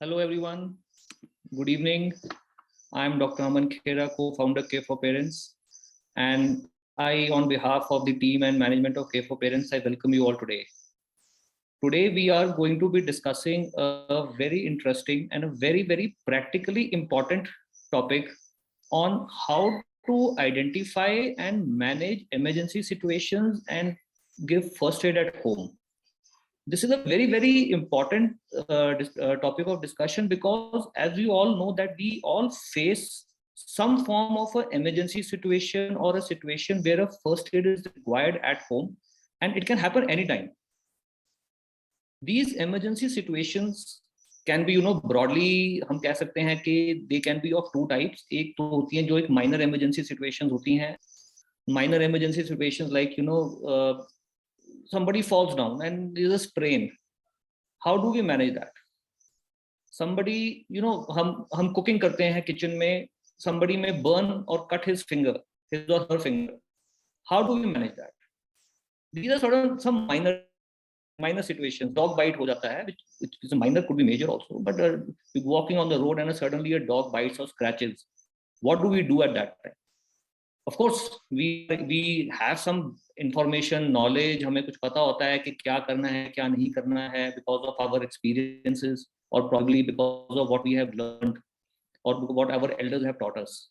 Hello everyone, good evening. I'm Dr. Aman Khera, co-founder Care for Parents, and I, on behalf of the team and management of Care for Parents, I welcome you all today. Today we are going to be discussing a very interesting and a very practically important topic on how to identify and manage emergency situations and give first aid at home. This is a very important topic of discussion because as we all know that we all face some form of an emergency situation or a situation where a first aid is required at home, and it can happen anytime. These emergency situations can be broadly हम कह सकते हैं कि they can be of two types. एक तो होती हैं जो एक minor emergency situations होती हैं. Minor emergency situations like somebody falls down and there is a sprain. How do we manage that? Somebody, हम cooking करते हैं kitchen में, somebody may burn or cut his finger, his or her finger. How do we manage that? These are sort of some minor situations. Dog bite हो जाता है, which is a minor, could be major also. But walking on the road and suddenly a dog bites or scratches. What do we do at that time? Of course, we have some information, knowledge. हमें कुछ पता होता है कि क्या करना है, क्या नहीं करना है, because of our experiences or probably because of what we have learned or what our elders have taught us.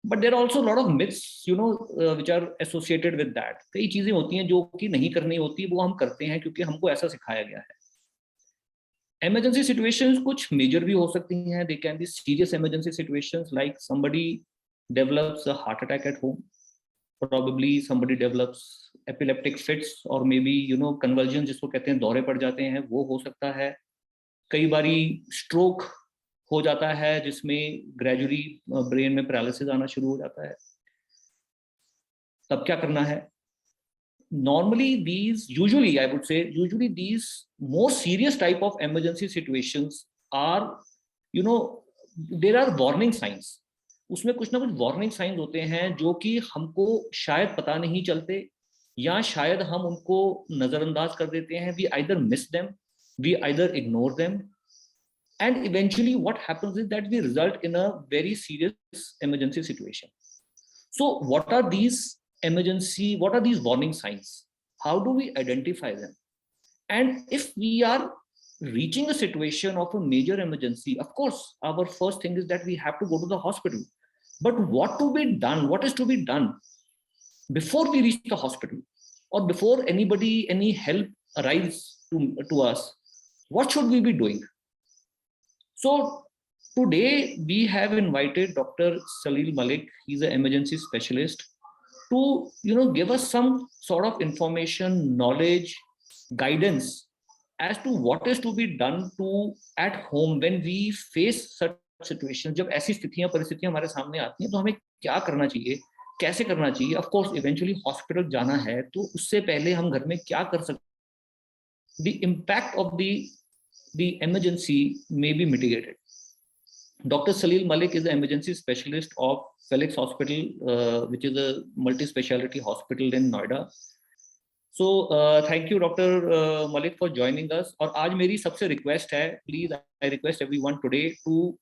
But there are also a lot of myths, which are associated with that. कई चीजें होती हैं जो कि नहीं करनी होती, वो हम करते हैं क्योंकि हमको ऐसा सिखाया गया है. Emergency situations कुछ major भी हो सकती हैं. They can be serious emergency situations like somebody develops a heart attack at home. Probably somebody develops epileptic fits or maybe convulsions जिसको कहते हैं दौरे पड़ जाते हैं, वो हो सकता है. कई बारी stroke हो जाता है जिसमें gradually brain में paralysis आना शुरू हो जाता है. तब क्या करना है? Normally usually these more serious type of emergency situations are, there are warning signs. उसमें कुछ ना कुछ वार्निंग साइंस होते हैं जो कि हमको शायद पता नहीं चलते या शायद हम उनको नजरअंदाज कर देते हैं. We either miss them, we either ignore them, and eventually what happens is that we result in a very serious emergency situation. So what are these warning signs? How do we identify them? And if we are reaching a situation of a major emergency, of course, our first thing is that we have to go to the hospital. But what is to be done before we reach the hospital or before any help arrives to us? What should we be doing? So today we have invited Dr. Salil Malik. He's an emergency specialist to give us some sort of information, knowledge, guidance as to what is to be done at home when we face such situations. जब ऐसी स्थितियां परिस्थितियां हमारे सामने आती हैं तो हमें क्या करना चाहिए, कैसे करना चाहिए. Of course, eventually hospital जाना है तो उससे पहले हम घर में क्या कर सकते. The impact of the emergency may be mitigated. Dr. Salil Malik is the emergency specialist of Felix Hospital, which is a multi-speciality hospital in Noida. So thank you Dr. Malik for joining us. और आज मेरी सबसे request है, please I request everyone today to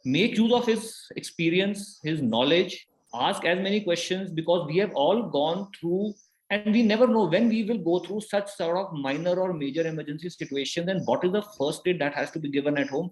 make use of his experience, his knowledge, ask as many questions because we have all gone through and we never know when we will go through such sort of minor or major emergency situations and what is the first aid that has to be given at home.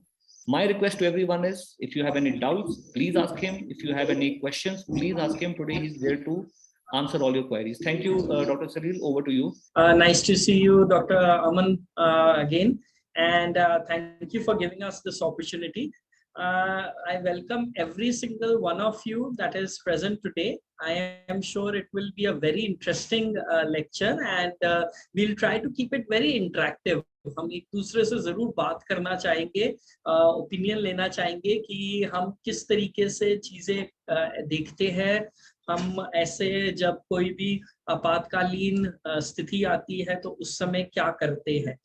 My request to everyone is, if you have any doubts, please ask him. If you have any questions, please ask him. Today he's there to answer all your queries. Thank you, Dr. Salil. Over to you. Nice to see you, Dr. Aman, again. And thank you for giving us this opportunity. I welcome every single one of you that is present today. I am sure it will be a very interesting lecture and we'll try to keep it very interactive. हम एक दूसरे से जरूर बात करना चाहेंगे, opinion लेना चाहेंगे कि हम किस तरीके से चीजें देखते हैं. हम ऐसे जब कोई भी आपातकालीन स्थिति आती है तो उस समय क्या करते हैं.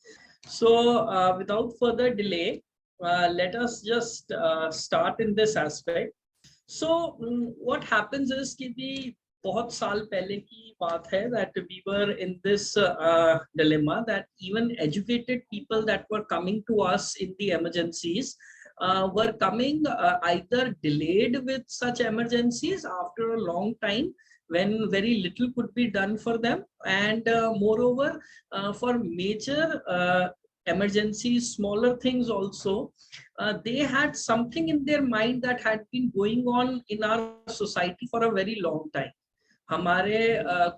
So without further delay, let us just start in this aspect. So what happens is कि बहुत साल पहले की बात है that we were in this dilemma that even educated people that were coming to us in the emergencies were coming either delayed with such emergencies after a long time when very little could be done for them, and moreover for major emergencies, smaller things also, they had something in their mind that had been going on in our society for a very long time. हमारे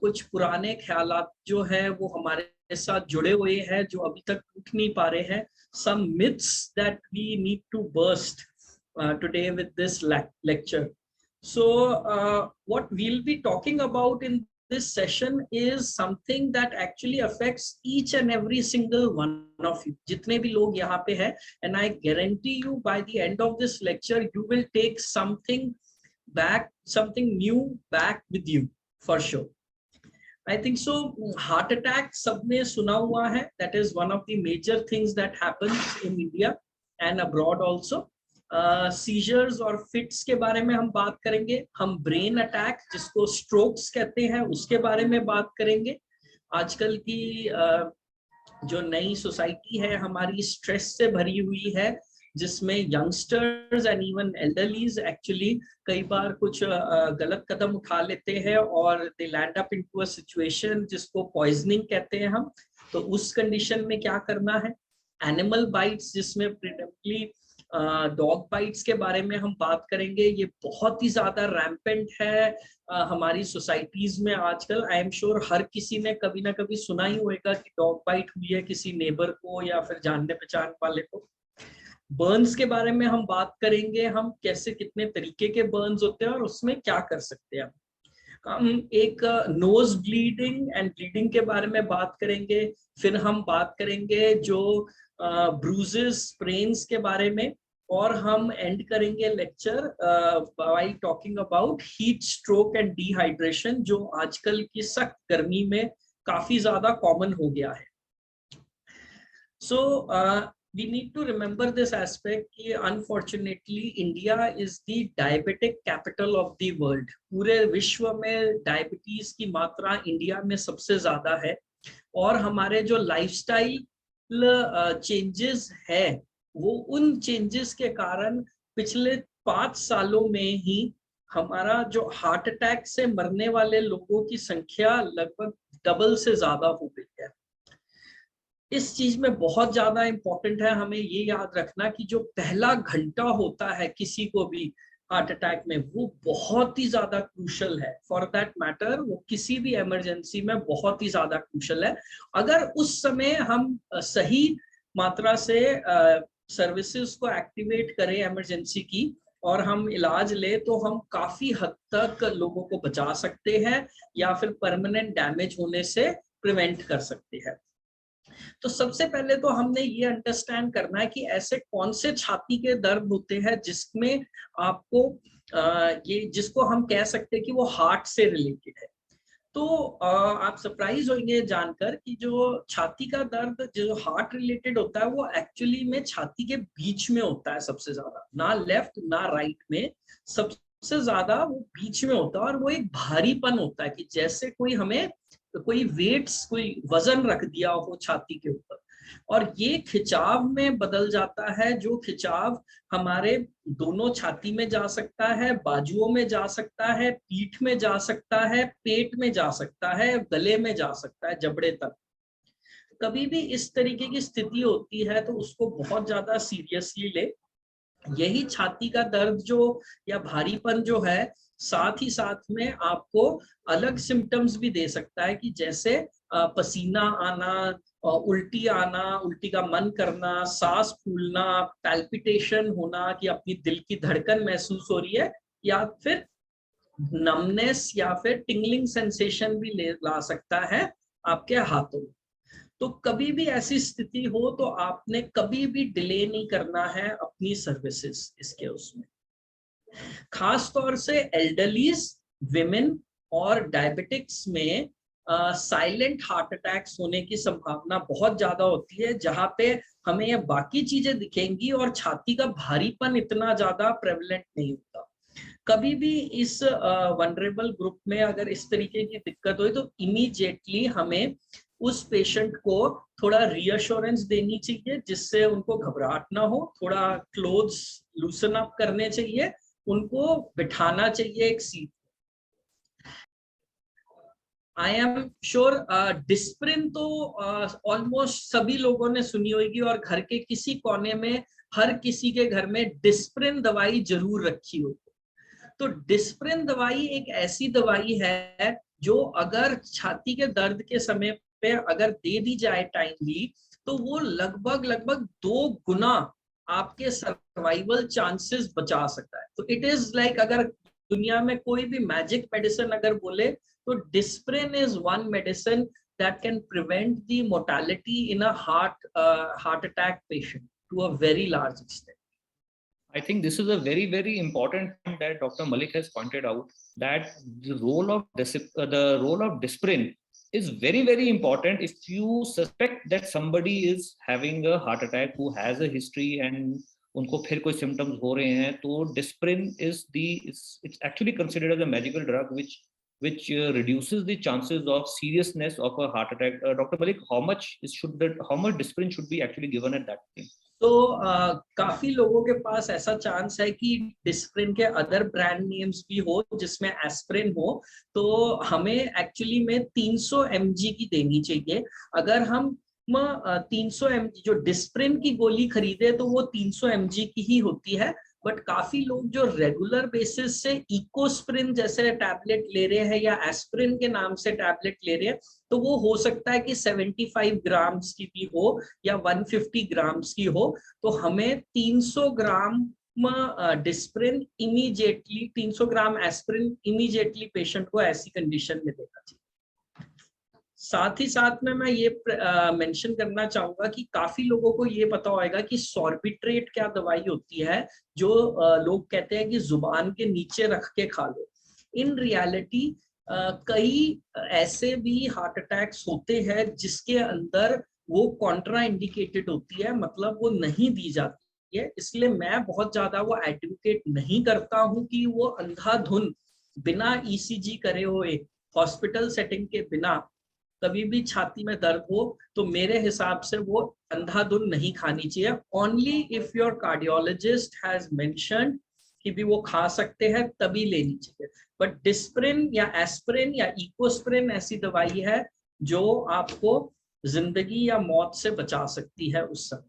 कुछ पुराने ख्यालात जो है वो हमारे साथ जुड़े हुए हैं जो अभी तक टूट नहीं पा रहे हैं. Some myths that we need to burst today with this lecture. So what we'll be talking about in this session is something that actually affects each and every single one of you. जितने भी लोग यहाँ पे हैं, and I guarantee you by the end of this lecture you will take something back, something new back with you for sure. I think so. Heart attack सबने सुना हुआ है. That is one of the major things that happens in India and abroad also. Seizures और fits के बारे में हम बात करेंगे. हम ब्रेन अटैक जिसको स्ट्रोक्स कहते हैं उसके बारे में बात करेंगे. आजकल की जो नई सोसाइटी है हमारी स्ट्रेस से भरी हुई है जिसमें youngsters and even elderlies actually कई बार कुछ गलत कदम उठा लेते हैं और they land up into a situation जिसको पॉइजनिंग कहते हैं हम. तो उस कंडीशन में क्या करना है. एनिमल बाइट्स जिसमें प्रिडोमिनेटली डॉग बाइट्स के बारे में हम बात करेंगे. ये बहुत ही ज्यादा रैम्पेंट है हमारी सोसाइटीज में आजकल. आई एम श्योर हर किसी ने कभी ना कभी सुना ही होगा कि डॉग बाइट हुई है किसी नेबर को या फिर जानने पहचान वाले को. बर्न्स के बारे में हम बात करेंगे. हम कैसे कितने तरीके के बर्न्स होते हैं और उसमें क्या कर सकते हैं. हम एक नोज ब्लीडिंग एंड ब्लीडिंग के बारे में बात करेंगे. फिर हम बात करेंगे जो ब्रूजेस स्प्रेन्स के बारे में. और हम एंड करेंगे lecture bye talking about heat stroke and dehydration जो आजकल की सख्त गर्मी में काफी ज्यादा कॉमन हो गया है. सो we need to remember this aspect कि unfortunately India is the diabetic capital of the world. पूरे विश्व में डायबिटीज की मात्रा इंडिया में सबसे ज्यादा है. और हमारे जो लाइफस्टाइल चेंजेस है वो उन चेंजेस के कारण पिछले 5 सालों में ही हमारा जो हार्ट अटैक से मरने वाले लोगों की संख्या लगभग डबल से ज्यादा हो गई है. इस चीज में बहुत ज्यादा इंपॉर्टेंट है हमें ये याद रखना कि जो पहला घंटा होता है किसी को भी हार्ट अटैक में वो बहुत ही ज्यादा क्रूशल है. फॉर दैट मैटर वो किसी भी इमरजेंसी में बहुत ही ज्यादा क्रूशल है. अगर उस समय हम सही मात्रा से सर्विसेज को एक्टिवेट करें इमरजेंसी की और हम इलाज ले तो हम काफी हद तक लोगों को बचा सकते हैं या फिर परमानेंट डैमेज होने से प्रिवेंट कर सकते हैं. तो सबसे पहले तो हमने ये अंडरस्टैंड करना है कि ऐसे कौन से छाती के दर्द होते हैं जिसमें आपको ये जिसको हम कह सकते हैं कि वो हार्ट से रिलेटेड है. तो आप सरप्राइज होंगे जानकर कि जो छाती का दर्द जो हार्ट रिलेटेड होता है वो एक्चुअली में छाती के बीच में होता है सबसे ज्यादा. ना लेफ्ट ना राइट में, सबसे ज्यादा वो बीच में होता है. और वो एक भारीपन होता है कि जैसे कोई हमें कोई वेट्स कोई वजन रख दिया हो छाती के ऊपर. और ये खिंचाव में बदल जाता है. जो खिंचाव हमारे दोनों छाती में जा सकता है, बाजुओं में जा सकता है, पीठ में जा सकता है, पेट में जा सकता है, गले में जा सकता है, जबड़े तक. कभी भी इस तरीके की स्थिति होती है तो उसको बहुत ज्यादा सीरियसली ले. यही छाती का दर्द जो या भारीपन जो है साथ ही साथ में आपको अलग सिम्टम्स भी दे सकता है कि जैसे पसीना आना, उल्टी आना, उल्टी का मन करना, सांस फूलना, पैल्पिटेशन होना कि अपनी दिल की धड़कन महसूस हो रही है, या फिर नमनेस या फिर टिंगलिंग सेंसेशन भी ला सकता है आपके हाथों में. तो कभी भी ऐसी स्थिति हो तो आपने कभी भी डिले नहीं करना है अपनी सर्विसेज इसके उसमें. खास तौर से एल्डरलीज, विमेन और डायबिटिक्स में साइलेंट हार्ट अटैक्स होने की संभावना बहुत ज्यादा होती है जहां पे हमें ये बाकी चीजें दिखेंगी और छाती का भारीपन इतना ज्यादा प्रेवलेंट नहीं होता. कभी भी इस वनरेबल ग्रुप में अगर इस तरीके की दिक्कत हो तो इमीडिएटली हमें उस पेशेंट को थोड़ा रीअश्योरेंस देनी चाहिए, जिससे उनको घबराहट ना हो, थोड़ा क्लोथ्स लूसन अप करने चाहिए, उनको बिठाना चाहिए एक seat. I am sure Disprin तो ऑलमोस्ट सभी लोगों ने सुनी होगी और घर के किसी कोने में हर किसी के घर में डिस्प्रिन दवाई जरूर रखी होगी। तो डिस्प्रिन दवाई एक ऐसी दवाई है जो अगर छाती के दर्द के समय पे अगर दे दी जाए टाइमली, तो वो लगभग 2 गुना आपके सर्वाइवल चांसेस बचा सकता है। तो इट इज लाइक अगर दुनिया में कोई भी मैजिक मेडिसिन अगर बोले तो Disprin is one medicine that can prevent the mortality in a heart attack patient to a very large extent. I think this is a very, very important point that Dr. Malik has pointed out, that the role of Disprin is very, very important. If you suspect that somebody is having a heart attack who has a history and उनको फिर कोई symptoms हो रहे हैं, तो Disprin it's actually considered as a magical drug which reduces the chances of seriousness of a heart attack. Dr. Malik, how much Disprin should be actually given at that time? तो काफी लोगों के पास ऐसा chance है कि Disprin के other brand names भी हो जिसमें एस्प्रिन हो, तो हमें एक्चुअली में 300 mg की देनी चाहिए। अगर हम 300 mg जो डिस्प्रिन की गोली खरीदे तो वो 300 mg की ही होती है, बट काफी लोग जो रेगुलर बेसिस से इकोस्प्रिन जैसे टैबलेट ले रहे हैं या एस्प्रिन के नाम से टैबलेट ले रहे हैं, तो वो हो सकता है कि 75 ग्राम्स की भी हो या 150 ग्राम्स की हो। तो हमें 300 ग्राम डिस्प्रिन इमीडिएटली, 300 ग्राम एस्प्रिन इमीडिएटली पेशेंट को ऐसी कंडीशन में देना चाहिए। साथ ही साथ में मैं ये मेंशन करना चाहूंगा कि काफी लोगों को ये पता होगा कि सॉर्बिट्रेट क्या दवाई होती है, जो लोग कहते हैं कि जुबान के नीचे रख के खा लो। इन रियलिटी कई ऐसे भी हार्ट अटैक्स होते हैं जिसके अंदर वो कॉन्ट्रा इंडिकेटेड होती है, मतलब वो नहीं दी जाती है। इसलिए मैं बहुत ज्यादा वो एडवोकेट नहीं करता हूं कि वो अंधाधुन बिना ईसीजी करे हुए हॉस्पिटल सेटिंग के बिना कभी भी छाती में दर्द हो तो मेरे हिसाब से वो अंधाधुन नहीं खानी चाहिए। Only if your cardiologist has mentioned कि भी वो खा सकते हैं तभी लेनी चाहिए। बट डिस्प्रिन या एस्प्रिन या इकोस्प्रिन ऐसी दवाई है जो आपको जिंदगी या मौत से बचा सकती है उस समय।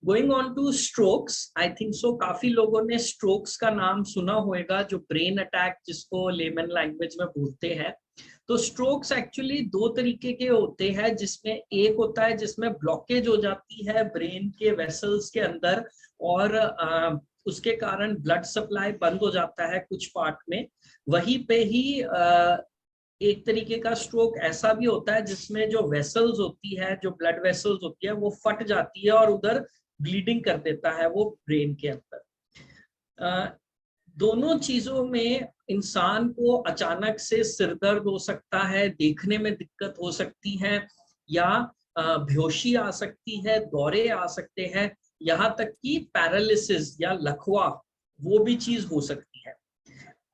Going on to strokes, I think so काफी लोगों ने स्ट्रोक्स का नाम सुना होगा, जो ब्रेन अटैक जिसको लेमन लैंग्वेज में बोलते हैं। तो स्ट्रोक्स एक्चुअली 2 तरीके के होते हैं, जिसमें एक होता है जिसमें ब्लॉकेज हो जाती है ब्रेन के वेसल्स के अंदर और उसके कारण ब्लड सप्लाई बंद हो जाता है कुछ पार्ट में। वहीं पे ही एक तरीके का स्ट्रोक ऐसा भी होता है जिसमें जो वेसल्स होती है, जो ब्लड वेसल्स होती है, वो फट जाती है और उधर ब्लीडिंग कर देता है वो ब्रेन के अंदर। दोनों चीजों में इंसान को अचानक से सिर दर्द हो सकता है, देखने में दिक्कत हो सकती है, या बेहोशी आ सकती है, दौरे आ सकते हैं, यहाँ तक कि पैरालिसिस या लकवा वो भी चीज हो सकती है।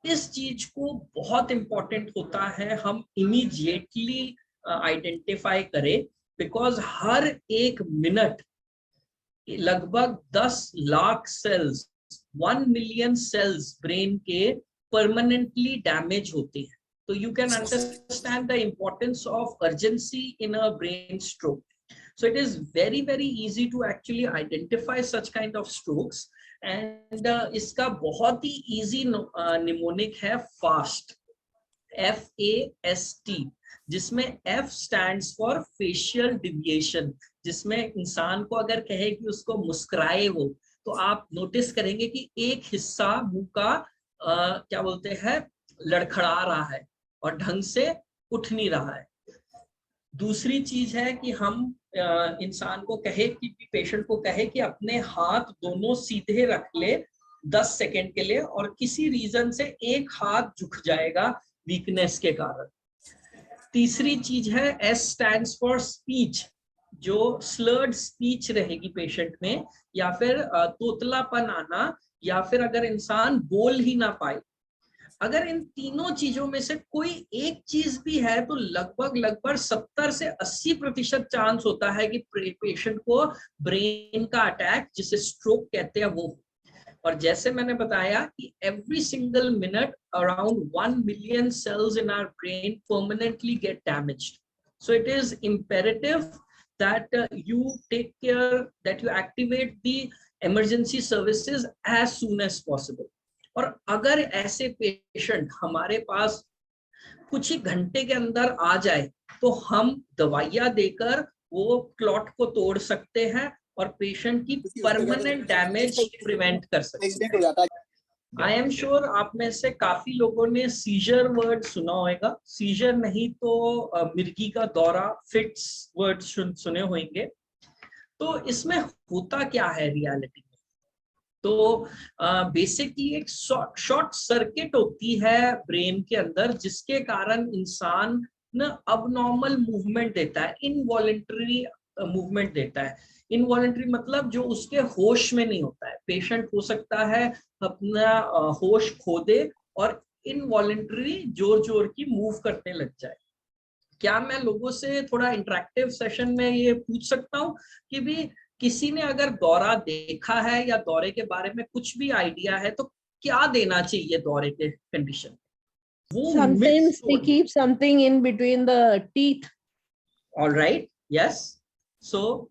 इस चीज को बहुत इंपॉर्टेंट होता है हम इमीडिएटली आइडेंटिफाई करें, बिकॉज हर एक मिनट लगभग 10 lakh cells, 1 million cells brain के परमानेंटली डैमेज होते हैं। तो you can understand the importance of urgency in a brain stroke. So it is very, very easy to actually identify such kind of strokes, and इसका बहुत ही easy mnemonic है FAST, FAST, जिसमें F stands for facial deviation, जिसमें इंसान को अगर कहे कि उसको मुस्कुराए वो, तो आप नोटिस करेंगे कि एक हिस्सा मुंह का क्या बोलते हैं लड़खड़ा रहा है और ढंग से उठ नहीं रहा है। दूसरी चीज है कि हम इंसान को कहे कि पेशेंट को कहे कि अपने हाथ दोनों सीधे रख ले 10 सेकेंड के लिए, और किसी रीजन से एक हाथ झुक जाएगा वीकनेस के कारण। तीसरी चीज है S stands for स्पीच, जो स्लर्ड स्पीच रहेगी पेशेंट में, या फिर तोतलापन आना, या फिर अगर इंसान बोल ही ना पाए, अगर इन तीनों चीजों में से कोई एक चीज भी है तो लगभग 70 से 80% चांस होता है कि पेशेंट को ब्रेन का अटैक, जिसे स्ट्रोक कहते हैं, वो हो। और जैसे मैंने बताया कि every single minute around 1 million cells in our brain permanently get damaged. So it is imperative that you take care, that you activate the emergency services as soon as possible. और अगर ऐसे पेशेंट हमारे पास कुछ ही घंटे के अंदर आ जाए तो हम दवाइयां देकर वो क्लॉट को तोड़ सकते हैं और पेशेंट की परमानेंट डैमेज प्रिवेंट कर सकते हैं। आई एम श्योर आप में से काफी लोगों ने सीजर वर्ड सुना होगा, सीजर नहीं तो मिर्गी का दौरा, फिट्स वर्ड सुने होंगे। तो इसमें होता क्या है रियलिटी में? तो बेसिकली एक शॉर्ट सर्किट होती है ब्रेन के अंदर, जिसके कारण इंसान न अबनॉर्मल मूवमेंट देता है, इनवॉलेंटरी मूवमेंट देता है। इनवॉलेंटरी मतलब जो उसके होश में नहीं होता है। पेशेंट हो सकता है अपना होश खो दे और इनवॉलेंटरी जोर जोर की मूव करने लग जाए। क्या मैं लोगों से थोड़ा इंटरेक्टिव सेशन में ये पूछ सकता हूँ कि भी किसी ने अगर दौरा देखा है या दौरे के बारे में कुछ भी आइडिया है तो क्या देना चाहिए दौरे के condition? Sometimes we keep something in between the teeth. All right. Yes. So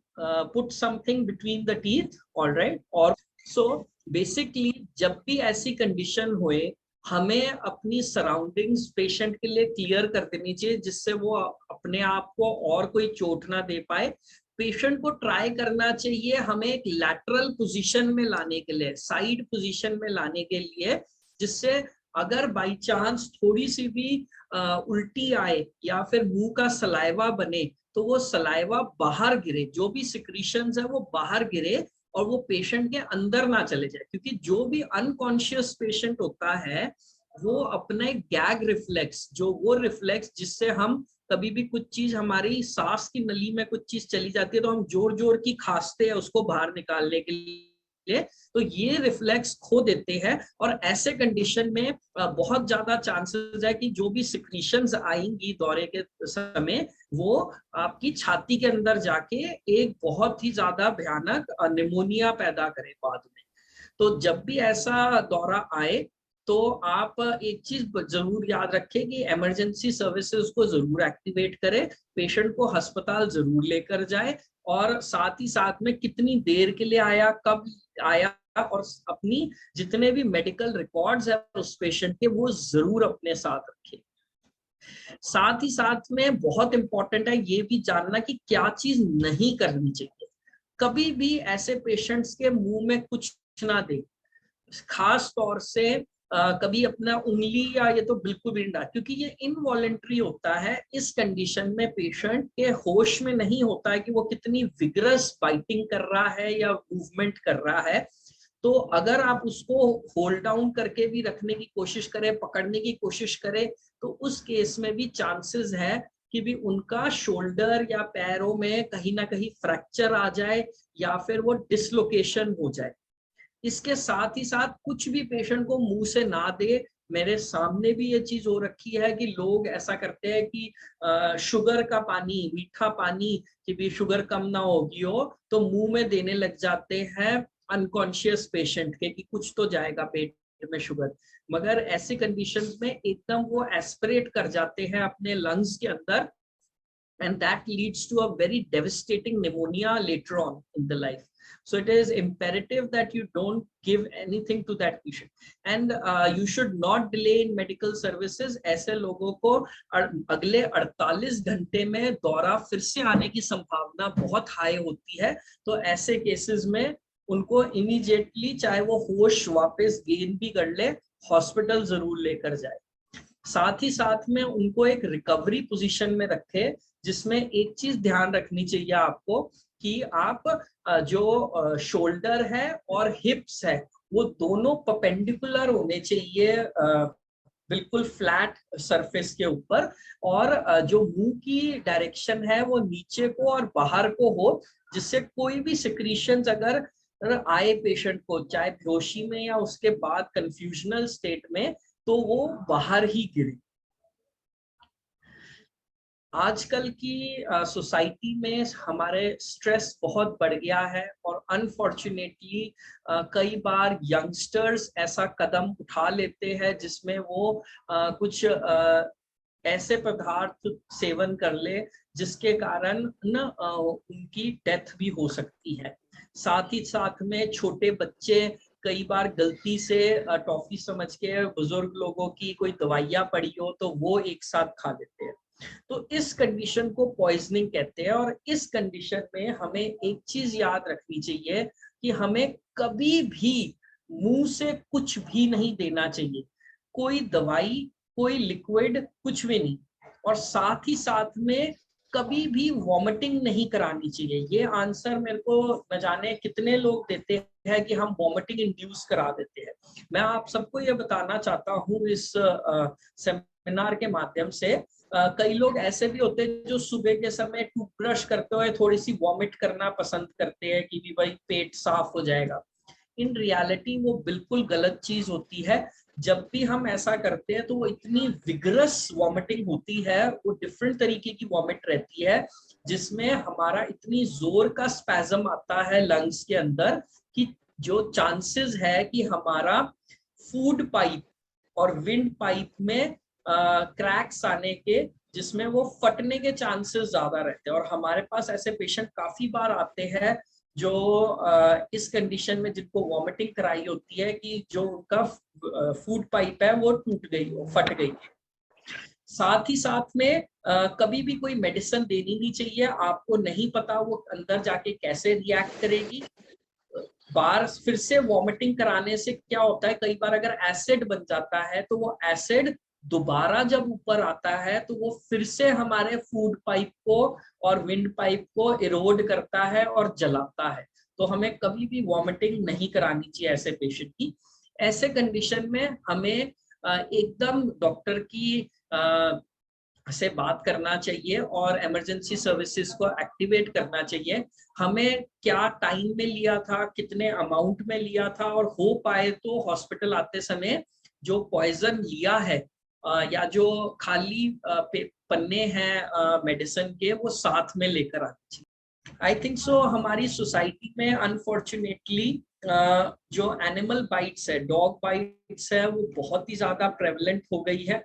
put something between the teeth. All right. Or so basically जब भी ऐसी कंडीशन होए, हमें अपनी सराउंडिंग्स पेशेंट के लिए क्लियर कर देनी चाहिए, जिससे वो अपने आप को और कोई चोट ना दे पाए। पेशेंट को ट्राई करना चाहिए हमें एक लैटरल पोजीशन में लाने के लिए, साइड पोजीशन में लाने के लिए, जिससे अगर बाई चांस थोड़ी सी भी उल्टी आए या फिर मुंह का सलाइवा बने तो वो सलाइवा बाहर गिरे, जो भी सिक्रीशंस है वो बाहर गिरे और वो पेशेंट के अंदर ना चले जाए। क्योंकि जो भी अनकॉन्शियस पेशेंट होता है वो अपने गैग रिफ्लेक्स, जो वो रिफ्लेक्स जिससे हम कभी भी कुछ चीज, हमारी सांस की नली में कुछ चीज चली जाती है तो हम जोर जोर की खांसते हैं उसको बाहर निकालने के लिए, तो ये रिफ्लेक्स खो देते हैं। और ऐसे कंडीशन में बहुत ज्यादा चांसेस है कि जो भी सिक्रीशंस आएंगी दौरे के समय वो आपकी छाती के अंदर जाके एक बहुत ही ज्यादा भयानक निमोनिया पैदा करे बाद में। तो जब भी ऐसा दौरा आए तो आप एक चीज जरूर याद रखें कि इमरजेंसी सर्विसेज को जरूर एक्टिवेट करें, पेशेंट को अस्पताल जरूर लेकर जाए और साथ ही साथ में कितनी देर के लिए आया, कब आया, और अपनी जितने भी मेडिकल रिकॉर्ड्स है उस पेशेंट के वो जरूर अपने साथ रखें। साथ ही साथ में बहुत इंपॉर्टेंट है ये भी जानना कि क्या चीज नहीं करनी चाहिए। कभी भी ऐसे पेशेंट्स के मुंह में कुछ ना दे, खास तौर से कभी अपना उंगली या ये तो बिल्कुल भी नहीं, क्योंकि ये इनवॉलेंटरी होता है। इस कंडीशन में पेशेंट के होश में नहीं होता है कि वो कितनी विगरस बाइटिंग कर रहा है या मूवमेंट कर रहा है। तो अगर आप उसको होल्ड डाउन करके भी रखने की कोशिश करें, पकड़ने की कोशिश करें, तो उस केस में भी चांसेस है कि भी उनका शोल्डर या पैरों में कहीं ना कहीं फ्रैक्चर आ जाए या फिर वो डिसलोकेशन हो जाए। इसके साथ ही साथ कुछ भी पेशेंट को मुंह से ना दे। मेरे सामने भी ये चीज हो रखी है कि लोग ऐसा करते हैं कि शुगर का पानी, मीठा पानी, कि भी शुगर कम ना होगी हो तो मुंह में देने लग जाते हैं अनकॉन्शियस पेशेंट के कि कुछ तो जाएगा पेट में शुगर। मगर ऐसी कंडीशंस में एकदम वो एस्पिरेट कर जाते हैं अपने लंग्स के अंदर, and that leads to a very devastating pneumonia later on in the life. So it is imperative that you don't give anything to that patient, and you should not delay in medical services. ऐसे लोगों को अगले 48 घंटे में दौरा फिर से आने की संभावना बहुत हाई होती है। तो ऐसे केसेस में उनको इमीडिएटली, चाहे वो होश वापस गेन भी कर ले, हॉस्पिटल जरूर लेकर जाए। साथ ही साथ में उनको एक रिकवरी पोजीशन में रखे, जिसमें एक चीज ध्यान रखनी चाहिए आपको कि आप जो शोल्डर है और हिप्स है वो दोनों परपेंडिकुलर होने चाहिए, बिल्कुल फ्लैट सरफेस के ऊपर, और जो मुंह की डायरेक्शन है वो नीचे को और बाहर को हो, जिससे कोई भी सिक्रीशंस अगर अगर आए पेशेंट को चाहे बेहोशी में या उसके बाद कंफ्यूजनल स्टेट में, तो वो बाहर ही गिरे। आजकल की सोसाइटी में हमारे स्ट्रेस बहुत बढ़ गया है और अनफॉर्चुनेटली कई बार यंगस्टर्स ऐसा कदम उठा लेते हैं जिसमें वो कुछ ऐसे पदार्थ सेवन कर ले जिसके कारण न उनकी डेथ भी हो सकती है। साथ ही साथ में छोटे बच्चे कई बार गलती से टॉफी समझ के बुजुर्ग लोगों की कोई दवाइयाँ पड़ी हो तो वो एक साथ खा लेते हैं। तो इस कंडीशन को पॉइजनिंग कहते हैं। और इस कंडीशन में हमें एक चीज याद रखनी चाहिए कि हमें कभी भी मुंह से कुछ भी नहीं देना चाहिए, कोई दवाई, कोई लिक्विड, कुछ भी नहीं। और साथ ही साथ में कभी भी वॉमिटिंग नहीं करानी चाहिए। ये आंसर मेरे को न जाने कितने लोग देते हैं कि हम वॉमिटिंग इंड्यूस करा देते हैं। मैं आप सबको ये बताना चाहता हूँ इस सेमिनार के माध्यम से, कई लोग ऐसे भी होते हैं जो सुबह के समय टूथब्रश करते हुए थोड़ी सी वॉमिट करना पसंद करते हैं कि भी भाई पेट साफ हो जाएगा। इन रियलिटी वो बिल्कुल गलत चीज होती है। जब भी हम ऐसा करते हैं तो वो इतनी विगरस वॉमिटिंग होती है, वो डिफरेंट तरीके की वॉमिट रहती है जिसमें हमारा इतनी जोर का स्पैज्म आता है लंग्स के अंदर कि जो चांसेस है कि हमारा फूड पाइप और विंड पाइप में क्रैक्स आने के, जिसमें वो फटने के चांसेस ज्यादा रहते हैं। और हमारे पास ऐसे पेशेंट काफी बार आते हैं जो इस कंडीशन में जिनको वॉमिटिंग कराई होती है कि जो उनका फूड पाइप है वो टूट गई हो, फट गई। साथ ही साथ में कभी भी कोई मेडिसिन देनी नहीं चाहिए, आपको नहीं पता वो अंदर जाके कैसे रिएक्ट करेगी। बार फिर से वॉमिटिंग कराने से क्या होता है, कई बार अगर एसिड बन जाता है तो वो एसिड दोबारा जब ऊपर आता है तो वो फिर से हमारे फूड पाइप को और विंड पाइप को इरोड करता है और जलाता है। तो हमें कभी भी वॉमिटिंग नहीं करानी चाहिए ऐसे पेशेंट की। ऐसे कंडीशन में हमें एकदम डॉक्टर की से बात करना चाहिए और इमरजेंसी सर्विसेज को एक्टिवेट करना चाहिए। हमें क्या टाइम में लिया था, कितने अमाउंट में लिया था, और हो पाए तो हॉस्पिटल आते समय जो पॉइजन लिया है या जो खाली पन्ने हैं मेडिसिन के, वो साथ में लेकर आना चाहिए। आई थिंक सो हमारी सोसाइटी में अनफॉर्चुनेटली जो एनिमल बाइट्स है, डॉग बाइट्स है, वो बहुत ही ज्यादा प्रेवलेंट हो गई है।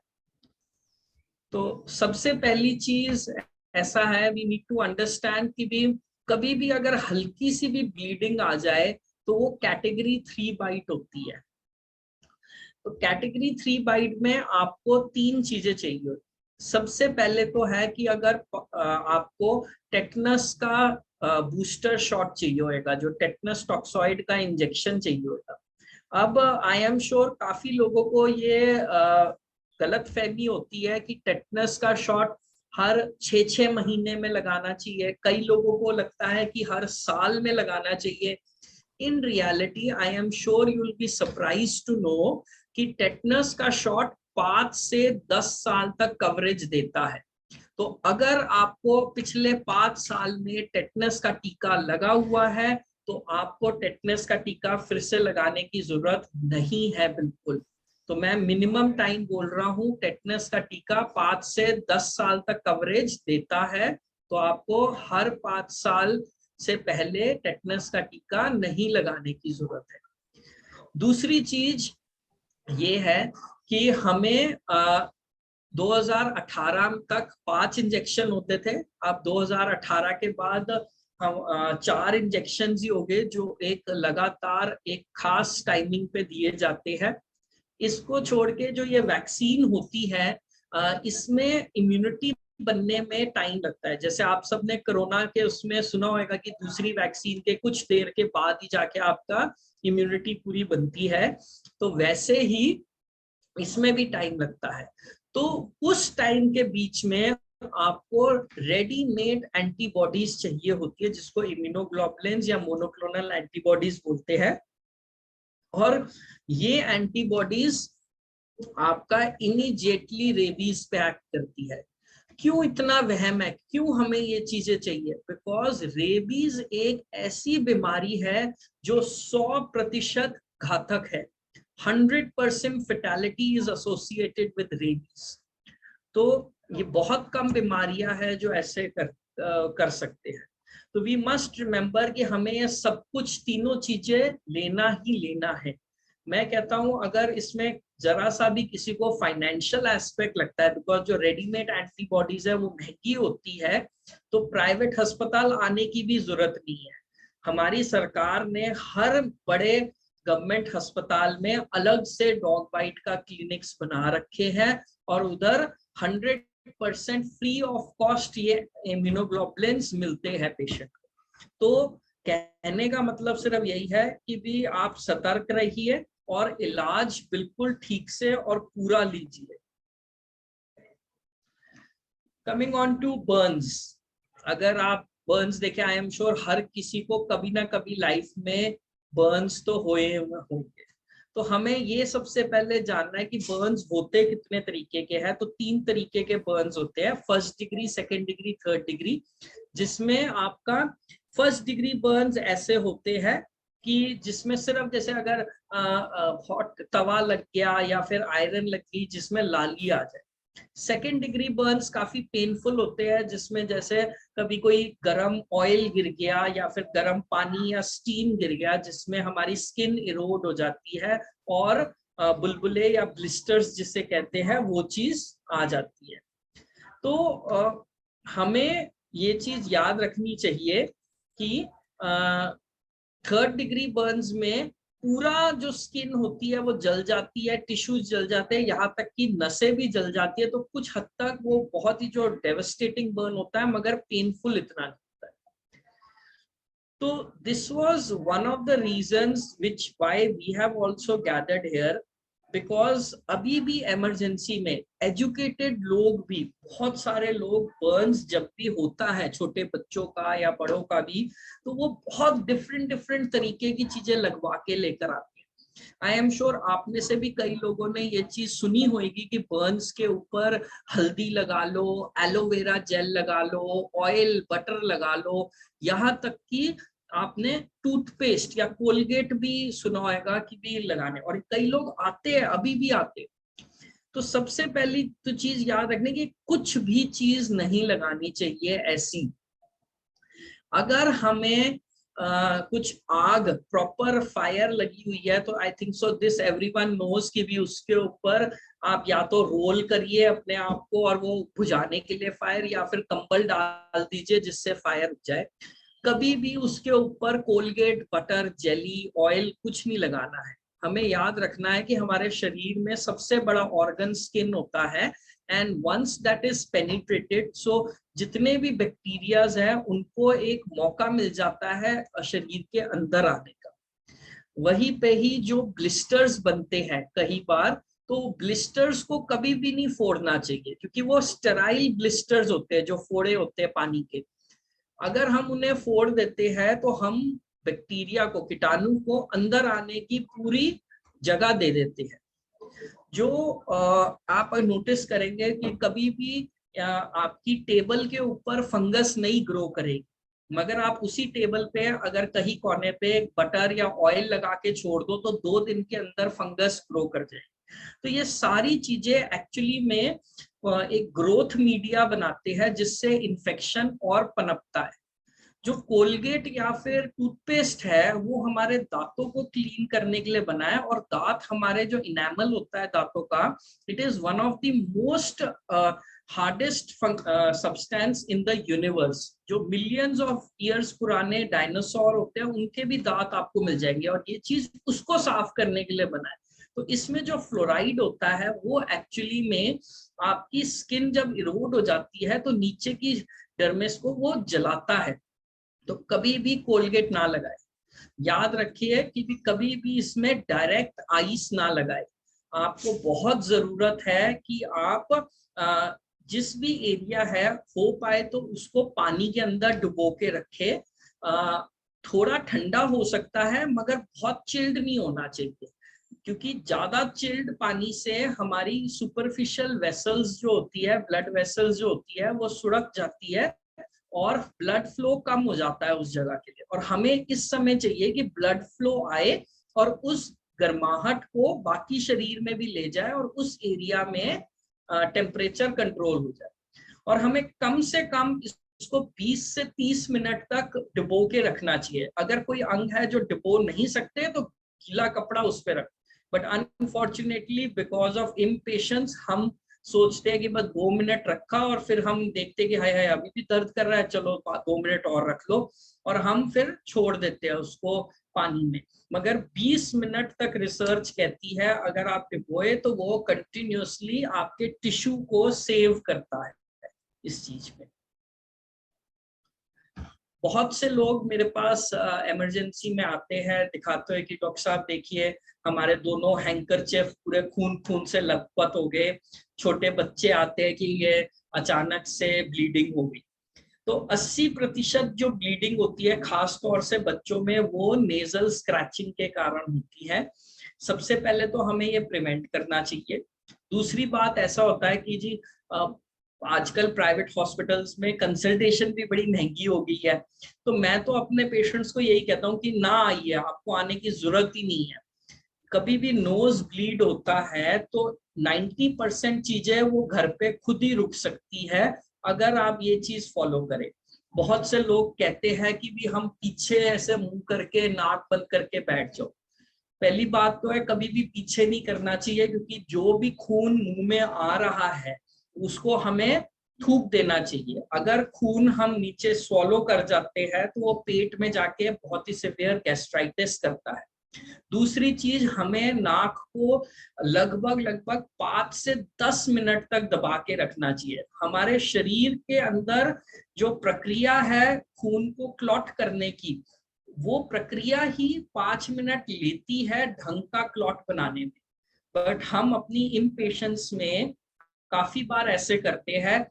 तो सबसे पहली चीज ऐसा है, वी नीड टू अंडरस्टैंड कि भी कभी भी अगर हल्की सी भी ब्लीडिंग आ जाए तो वो कैटेगरी 3 बाइट होती है। तो कैटेगरी 3 बाइट में आपको 3 चीजें चाहिए। सबसे पहले तो है कि अगर आपको टेटनस का बूस्टर शॉट चाहिए होगा, जो टेटनस टॉक्सॉइड का इंजेक्शन चाहिए होगा। अब आई एम श्योर काफी लोगों को ये गलत फहमी होती है कि टेटनस का शॉट हर 6-6 महीने में लगाना चाहिए। कई लोगों को लगता है कि हर साल में लगाना चाहिए। In reality I am sure you will be surprised to know कि टेटनस का शॉट 5 से 10 साल तक कवरेज देता है। तो अगर आपको पिछले 5 साल में टेटनस का टीका लगा हुआ है तो आपको टेटनस का टीका फिर से लगाने की जरूरत नहीं है बिल्कुल। तो मैं मिनिमम टाइम बोल रहा हूँ, टेटनस का टीका 5 से 10 साल तक कवरेज देता है। तो आपको हर 5 साल से पहले टेटनस का टीका नहीं लगाने की जरूरत है। दूसरी चीज ये है कि हमें 2018 तक 5 इंजेक्शन होते थे। अब 2018 के बाद हम 4 इंजेक्शन ही हो गए, जो एक लगातार एक खास टाइमिंग पे दिए जाते हैं। इसको छोड़ के जो ये वैक्सीन होती है, इसमें इम्यूनिटी बनने में टाइम लगता है। जैसे आप सबने कोरोना के उसमें सुना होगा कि दूसरी वैक्सीन के कुछ देर के बाद ही जाके आपका इम्यूनिटी पूरी बनती है, तो वैसे ही इसमें भी टाइम लगता है। तो उस टाइम के बीच में आपको रेडीमेड एंटीबॉडीज चाहिए होती है, जिसको इम्यूनोग्लोबुलिन्स या मोनोक्लोनल एंटीबॉडीज बोलते हैं। और ये एंटीबॉडीज आपका इमीडिएटली रेबीज पे एक्ट करती है। क्यों इतना वहम है, क्यों हमें ये चीजें चाहिए? बिकॉज रेबीज एक ऐसी बीमारी है जो 100% घातक है। 100% fatality is associated with rabies. तो ये बहुत कम बीमारियां हैं जो ऐसे कर सकते हैं। तो वी मस्ट रिमेम्बर कि हमें ये सब कुछ तीनों चीजें लेना ही लेना है। मैं कहता हूं अगर इसमें जरा सा भी किसी को फाइनेंशियल एस्पेक्ट लगता है, बिकॉज जो रेडीमेड एंटीबॉडीज है वो महंगी होती है, तो प्राइवेट अस्पताल आने की भी जरूरत नहीं है। हमारी सरकार ने हर बड़े गवर्नमेंट अस्पताल में अलग से डॉग बाइट का क्लिनिक्स बना रखे हैं और उधर 100% फ्री ऑफ कॉस्ट ये इम्यूनोग्लोबुलिन्स मिलते हैं पेशेंट को। तो कहने का मतलब सिर्फ यही है कि भी आप सतर्क रहिए और इलाज बिल्कुल ठीक से और पूरा लीजिए। कमिंग ऑन टू बर्न्स, अगर आप बर्न्स देखें, आई एम श्योर हर किसी को कभी ना कभी लाइफ में बर्न्स तो हुए होंगे। तो हमें ये सबसे पहले जानना है कि बर्न्स होते कितने तरीके के हैं। तो 3 तरीके के बर्न्स होते हैं, first degree, second degree, third degree. जिसमें आपका फर्स्ट डिग्री बर्न्स ऐसे होते हैं कि जिसमें सिर्फ जैसे अगर हॉट तवा लग गया या फिर आयरन लग गई जिसमें लाली आ जाए। सेकेंड डिग्री बर्न्स काफी पेनफुल होते हैं, जिसमें जैसे कभी कोई गर्म ऑयल गिर गया या फिर गर्म पानी या स्टीम गिर गया जिसमें हमारी स्किन इरोड हो जाती है और बुलबुले या ब्लिस्टर्स जिसे कहते हैं वो चीज आ जाती है। तो हमें ये चीज याद रखनी चाहिए कि थर्ड डिग्री बर्न्स में पूरा जो स्किन होती है वो जल जाती है, टिश्यूज जल जाते हैं, यहाँ तक कि नसें भी जल जाती है। तो कुछ हद तक वो बहुत ही जो डेवस्टेटिंग बर्न होता है, मगर पेनफुल इतना नहीं होता है। तो this was one of the reasons which why we have also gathered here, because अभी भी इमरजेंसी में एजुकेटेड लोग भी, बहुत सारे लोग बर्न्स जब भी होता है छोटे बच्चों का या बड़ों का भी, तो वो बहुत डिफरेंट तरीके की चीजें लगवा के लेकर आते हैं। आई एम श्योर आप में से भी कई लोगों ने ये चीज सुनी होगी कि बर्न्स के ऊपर हल्दी लगा लो, एलोवेरा जेल लगा लो, ऑयल बटर लगा लो, यहाँ तक कि आपने टूथपेस्ट या कोलगेट भी सुना होगा कि भी लगाने, और कई लोग आते हैं, अभी भी आते हैं। तो सबसे पहली तो चीज याद रखने की, कुछ भी चीज नहीं लगानी चाहिए ऐसी। अगर हमें कुछ आग, प्रॉपर फायर लगी हुई है, तो I think so this everyone knows कि भी उसके ऊपर आप या तो रोल करिए अपने आप को और वो बुझाने के लिए फायर, या फिर कंबल डाल दीजिए जिससे फायर बुझ जाए। कभी भी उसके ऊपर कोलगेट, बटर, जेली, ऑयल कुछ नहीं लगाना है। हमें याद रखना है कि हमारे शरीर में सबसे बड़ा ऑर्गन स्किन होता है, and once that is penetrated, so जितने भी बैक्टीरियाज हैं उनको एक मौका मिल जाता है शरीर के अंदर आने का। वहीं पे ही जो ब्लिस्टर्स बनते हैं कई बार, तो ब्लिस्टर्स को कभी भी नहीं फोड़ना चाहिए, क्योंकि वो स्टेराइल ब्लिस्टर्स होते हैं, जो फोड़े होते हैं पानी के। अगर हम उन्हें फोड़ देते हैं तो हम बैक्टीरिया को, कीटाणु को अंदर आने की पूरी जगह दे देते हैं। जो आप नोटिस करेंगे कि कभी भी आपकी टेबल के ऊपर फंगस नहीं ग्रो करेगी, मगर आप उसी टेबल पे अगर कहीं कोने पे बटर या ऑयल लगा के छोड़ दो तो 2 दिन के अंदर फंगस ग्रो कर जाएगी। तो ये सारी चीजें एक्चुअली में एक ग्रोथ मीडिया बनाते हैं जिससे इन्फेक्शन और पनपता है। जो कोलगेट या फिर टूथपेस्ट है वो हमारे दांतों को क्लीन करने के लिए बना है, और दांत हमारे जो इनेमल होता है दांतों का, it is one of the most hardest substance in the universe. जो मिलियंस ऑफ ईयर्स पुराने डायनासोर होते हैं उनके भी दांत आपको मिल जाएंगे, और ये चीज उसको साफ करने के लिए बना है। तो इसमें जो फ्लोराइड होता है वो एक्चुअली में आपकी स्किन जब इरोड हो जाती है तो नीचे की डर्मिस को वो जलाता है। तो कभी भी कोलगेट ना लगाए। याद रखिए कि भी कभी भी इसमें डायरेक्ट आइस ना लगाए। आपको बहुत जरूरत है कि आप जिस भी एरिया है हो पाए तो उसको पानी के अंदर डुबो के रखे। थोड़ा ठंडा हो सकता है मगर बहुत चिल्ड नहीं होना चाहिए। क्योंकि ज्यादा चिल्ड पानी से हमारी सुपरफिशियल वेसल्स जो होती है, ब्लड वेसल्स जो होती है, वो सुड़क जाती है और ब्लड फ्लो कम हो जाता है उस जगह के लिए। और हमें इस समय चाहिए कि ब्लड फ्लो आए और उस गर्माहट को बाकी शरीर में भी ले जाए और उस एरिया में टेम्परेचर कंट्रोल हो जाए। और हमें कम से कम इसको 20 से 30 मिनट तक डुबो के रखना चाहिए। अगर कोई अंग है जो डुबो नहीं सकते तो गीला कपड़ा उस पर रख। But unfortunately because of impatience हम सोचते हैं कि बस 2 मिनट रखा और फिर हम देखते हैं कि हाय हाय अभी भी दर्द कर रहा है, चलो 2 मिनट और रख लो, और हम फिर छोड़ देते हैं उसको पानी में। मगर 20 मिनट तक रिसर्च कहती है अगर आप डुबोए तो वो कंटिन्यूअसली आपके टिश्यू को सेव करता है इस चीज में। बहुत से लोग मेरे पास इमरजेंसी में आते हैं, दिखाते हैं कि डॉक्टर साहब देखिए हमारे दोनों हैंकरचेफ पूरे खून से लथपथ हो गए। छोटे बच्चे आते हैं कि ये अचानक से ब्लीडिंग हो गई। तो 80% जो ब्लीडिंग होती है खास तौर से बच्चों में, वो नेजल स्क्रैचिंग के कारण होती है। सबसे पहले तो हमें ये प्रिवेंट करना चाहिए। दूसरी बात ऐसा होता है कि जी आजकल प्राइवेट हॉस्पिटल्स में कंसल्टेशन भी बड़ी महंगी हो गई है, तो मैं तो अपने पेशेंट्स को यही कहता हूँ कि ना आइए, आपको आने की जरूरत ही नहीं है। कभी भी नोज ब्लीड होता है तो 90% चीजें वो घर पे खुद ही रुक सकती है अगर आप ये चीज फॉलो करें। बहुत से लोग कहते हैं कि भी हम पीछे ऐसे मुंह करके नाक बंद करके बैठ जाओ। पहली बात तो है कभी भी पीछे नहीं करना चाहिए, क्योंकि जो भी खून मुंह में आ रहा है उसको हमें थूक देना चाहिए। अगर खून हम नीचे स्वॉलो कर जाते हैं तो वो पेट में जाके बहुत ही सिवियर गैस्ट्राइटिस करता है। दूसरी चीज, हमें नाक को लगभग 5 से 10 मिनट तक दबा के रखना चाहिए। हमारे शरीर के अंदर जो प्रक्रिया है खून को क्लॉट करने की, वो प्रक्रिया ही 5 मिनट लेती है ढंग का क्लॉट बनाने में। बट हम अपनी इम्पेशेंस में काफी बार ऐसे करते हैं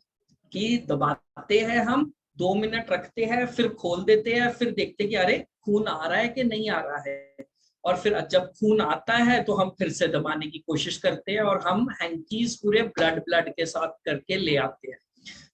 कि दबाते हैं, हम 2 मिनट रखते हैं, फिर खोल देते हैं, फिर देखते कि अरे खून आ रहा है कि नहीं आ रहा है, और फिर जब खून आता है तो हम फिर से दबाने की कोशिश करते हैं और हम हैंकीज पूरे ब्लड के साथ करके ले आते हैं।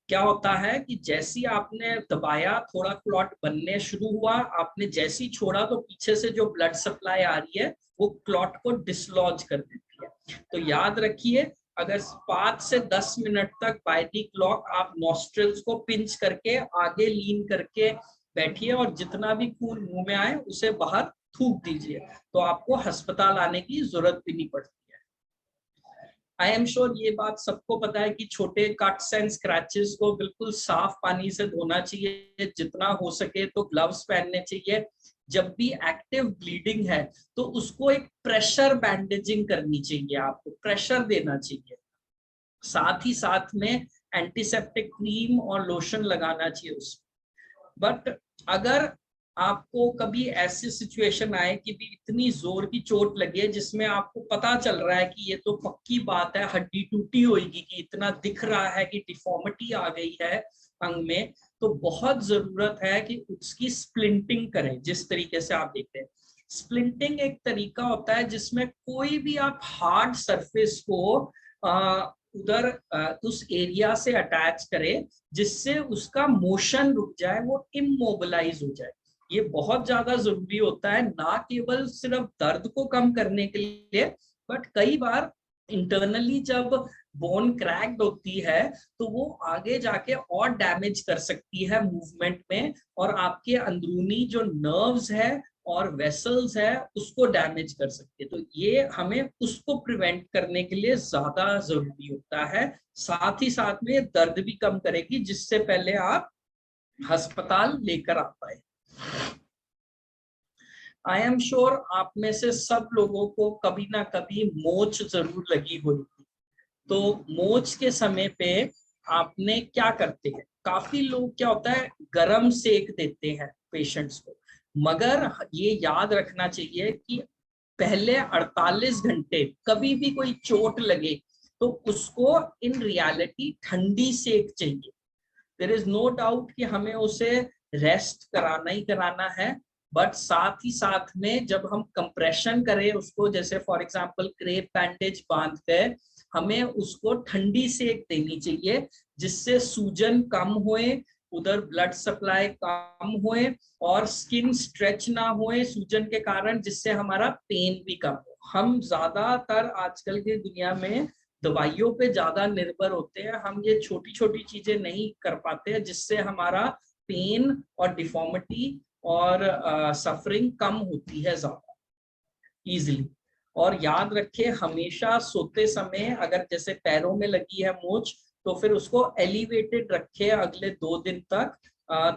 क्या होता है कि जैसी आपने दबाया थोड़ा क्लॉट बनने शुरू हुआ, आपने जैसी छोड़ा तो पीछे से जो ब्लड सप्लाई आ रही है वो क्लॉट को डिसलॉज कर देती है। तो याद रखिए, अगर 5 से 10 मिनट तक बाय द क्लॉक आप नॉस्ट्रिल्स को पिंच करके आगे लीन करके बैठिए और जितना भी खून मुंह में आए उसे बाहर थूक दीजिए, तो आपको अस्पताल आने की जरूरत भी नहीं पड़ती है। आई एम श्योर ये बात सबको पता है कि छोटे कट्स एंड स्क्रैचेस को बिल्कुल साफ पानी से धोना चाहिए, जितना हो सके तो ग्लव्स पहनने चाहिए। जब भी एक्टिव ब्लीडिंग है तो उसको एक प्रेशर बैंडेजिंग करनी चाहिए, आपको प्रेशर देना चाहिए। साथ ही साथ में एंटीसेप्टिक क्रीम और लोशन लगाना चाहिए उसमें। बट अगर आपको कभी ऐसी सिचुएशन आए कि भी इतनी जोर की चोट लगे जिसमें आपको पता चल रहा है कि ये तो पक्की बात है हड्डी टूटी होगी, कि इतना दिख रहा है कि डिफॉर्मिटी आ गई है अंग में, तो बहुत जरूरत है कि उसकी स्प्लिंटिंग करें। जिस तरीके से आप देखते हैं, स्प्लिंटिंग एक तरीका होता है जिसमें कोई भी आप हार्ड सरफेस को उधर उस एरिया से अटैच करें जिससे उसका मोशन रुक जाए, वो इमोबिलाइज हो जाए। ये बहुत ज्यादा जरूरी होता है, ना केवल सिर्फ दर्द को कम करने के लिए, बट कई बार इंटरनली जब बोन क्रैक्ड होती है तो वो आगे जाके और डैमेज कर सकती है मूवमेंट में, और आपके अंदरूनी जो नर्व्स है और वेसल्स है उसको डैमेज कर सकती है। तो ये हमें उसको प्रिवेंट करने के लिए ज्यादा जरूरी होता है। साथ ही साथ में दर्द भी कम करेगी, जिससे पहले आप अस्पताल लेकर आ पाए। आई एम श्योर आप में से सब लोगों को कभी ना कभी मोच जरूर लगी होगी। तो मोच के समय पे आपने क्या करते हैं, काफी लोग क्या होता है गरम सेक देते हैं पेशेंट्स को, मगर ये याद रखना चाहिए कि पहले 48 घंटे कभी भी कोई चोट लगे तो उसको इन रियलिटी ठंडी सेक चाहिए। देयर इज नो डाउट कि हमें उसे रेस्ट कराना ही कराना है, बट साथ ही साथ में जब हम कंप्रेशन करें उसको, जैसे फॉर एग्जांपल क्रेप बैंडेज बांध कर, हमें उसको ठंडी सेक देनी चाहिए जिससे सूजन कम होए, उधर ब्लड सप्लाई कम होए और स्किन स्ट्रेच ना होए सूजन के कारण, जिससे हमारा पेन भी कम हो। हम ज्यादातर आजकल की दुनिया में दवाइयों पे ज्यादा निर्भर होते हैं, हम ये छोटी छोटी चीजें नहीं कर पाते हैं जिससे हमारा पेन और डिफॉर्मिटी और सफरिंग कम होती है ज्यादा इजिली। और याद रखें हमेशा सोते समय अगर जैसे पैरों में लगी है मोच तो फिर उसको एलिवेटेड रखे अगले 2 दिन तक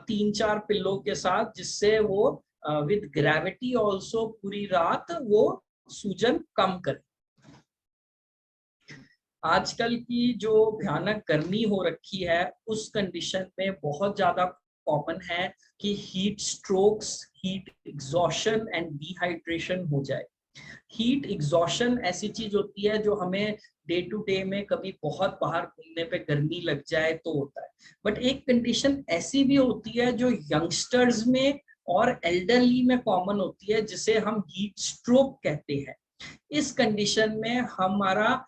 3-4 पिल्लों के साथ, जिससे वो विद ग्रेविटी ऑल्सो पूरी रात वो सूजन कम करे। आजकल की जो भयानक गर्मी हो रखी है उस कंडीशन में बहुत ज्यादा कॉमन है कि heat strokes, heat exhaustion and dehydration हो जाए। हीट एग्जॉशन ऐसी चीज होती है जो हमें डे टू डे में कभी बहुत बाहर घूमने पे गर्मी लग जाए तो होता है, बट एक कंडीशन ऐसी भी होती है जो यंगस्टर्स में और एल्डरली में कॉमन होती है जिसे हम हीट स्ट्रोक कहते हैं। इस कंडीशन में हमारा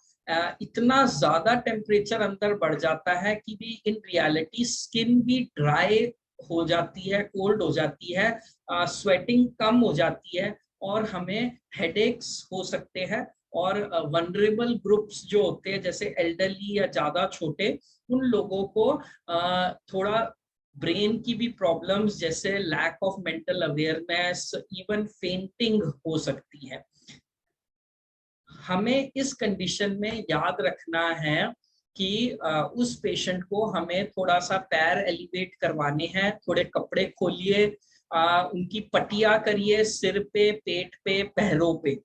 इतना ज्यादा टेम्परेचर अंदर बढ़ जाता है कि भी इन रियलिटी स्किन भी ड्राई हो जाती है, कोल्ड हो जाती है, स्वेटिंग कम हो जाती है और हमें हेडेक्स हो सकते हैं। और वनरेबल ग्रुप्स जो होते हैं जैसे एल्डरली या ज्यादा छोटे, उन लोगों को थोड़ा ब्रेन की भी प्रॉब्लम्स जैसे lack of mental awareness, even fainting हो सकती है। हमें इस कंडीशन में याद रखना है कि उस पेशेंट को हमें थोड़ा सा पैर एलिवेट करवाने हैं, थोड़े कपड़े खोलिए, उनकी पट्टियां करिए सिर पे, पेट पे, पैरों पे,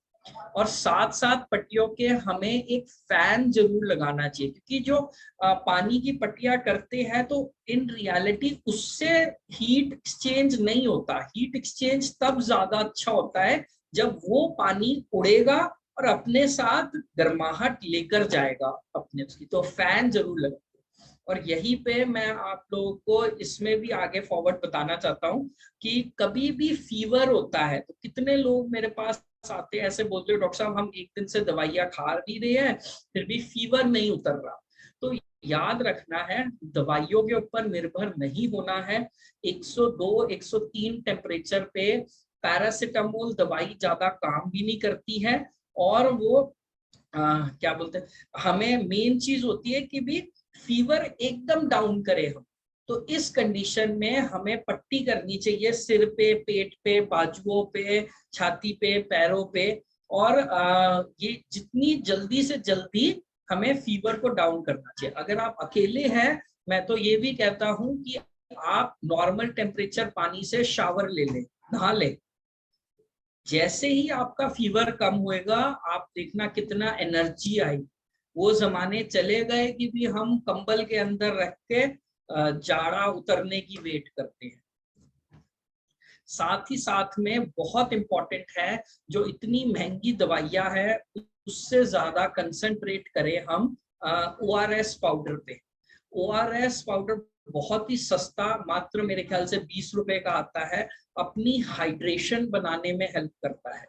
और साथ साथ पट्टियों के हमें एक फैन जरूर लगाना चाहिए, क्योंकि जो पानी की पट्टियां करते हैं तो इन रियलिटी उससे हीट एक्सचेंज नहीं होता। हीट एक्सचेंज तब ज्यादा अच्छा होता है जब वो पानी उड़ेगा और अपने साथ गर्माहट लेकर जाएगा अपने उसकी, तो फैन जरूर लगे। और यहीं पे मैं आप लोगों को इसमें भी आगे फॉरवर्ड बताना चाहता हूँ कि कभी भी फीवर होता है तो कितने लोग मेरे पास आते हैं ऐसे बोलते हैं, डॉक्टर साहब हम एक दिन से दवाइयां खा भी रहे हैं फिर भी फीवर नहीं उतर रहा। तो याद रखना है दवाइयों के ऊपर निर्भर नहीं होना है। 102 103 टेम्परेचर पे पैरासिटामोल दवाई ज्यादा काम भी नहीं करती है, और वो क्या बोलते हैं, हमें मेन चीज होती है कि भी फीवर एकदम डाउन करे हम। तो इस कंडीशन में हमें पट्टी करनी चाहिए सिर पे, पेट पे, बाजुओं पे, छाती पे, पैरों पे, और ये जितनी जल्दी से जल्दी हमें फीवर को डाउन करना चाहिए। अगर आप अकेले हैं मैं तो ये भी कहता हूं कि आप नॉर्मल टेम्परेचर पानी से शावर ले लें, नहा लें। जैसे ही आपका फीवर कम होएगा आप देखना कितना एनर्जी आई। वो जमाने चले गए कि भी हम कंबल के अंदर रख के जाड़ा उतरने की वेट करते हैं। साथ ही साथ में बहुत इंपॉर्टेंट है, जो इतनी महंगी दवाइयां है उससे ज्यादा कंसंट्रेट करें हम ORS पाउडर पे। ORS पाउडर बहुत ही सस्ता, मात्र मेरे ख्याल से 20 रुपए का आता है, अपनी हाइड्रेशन बनाने में हेल्प करता है।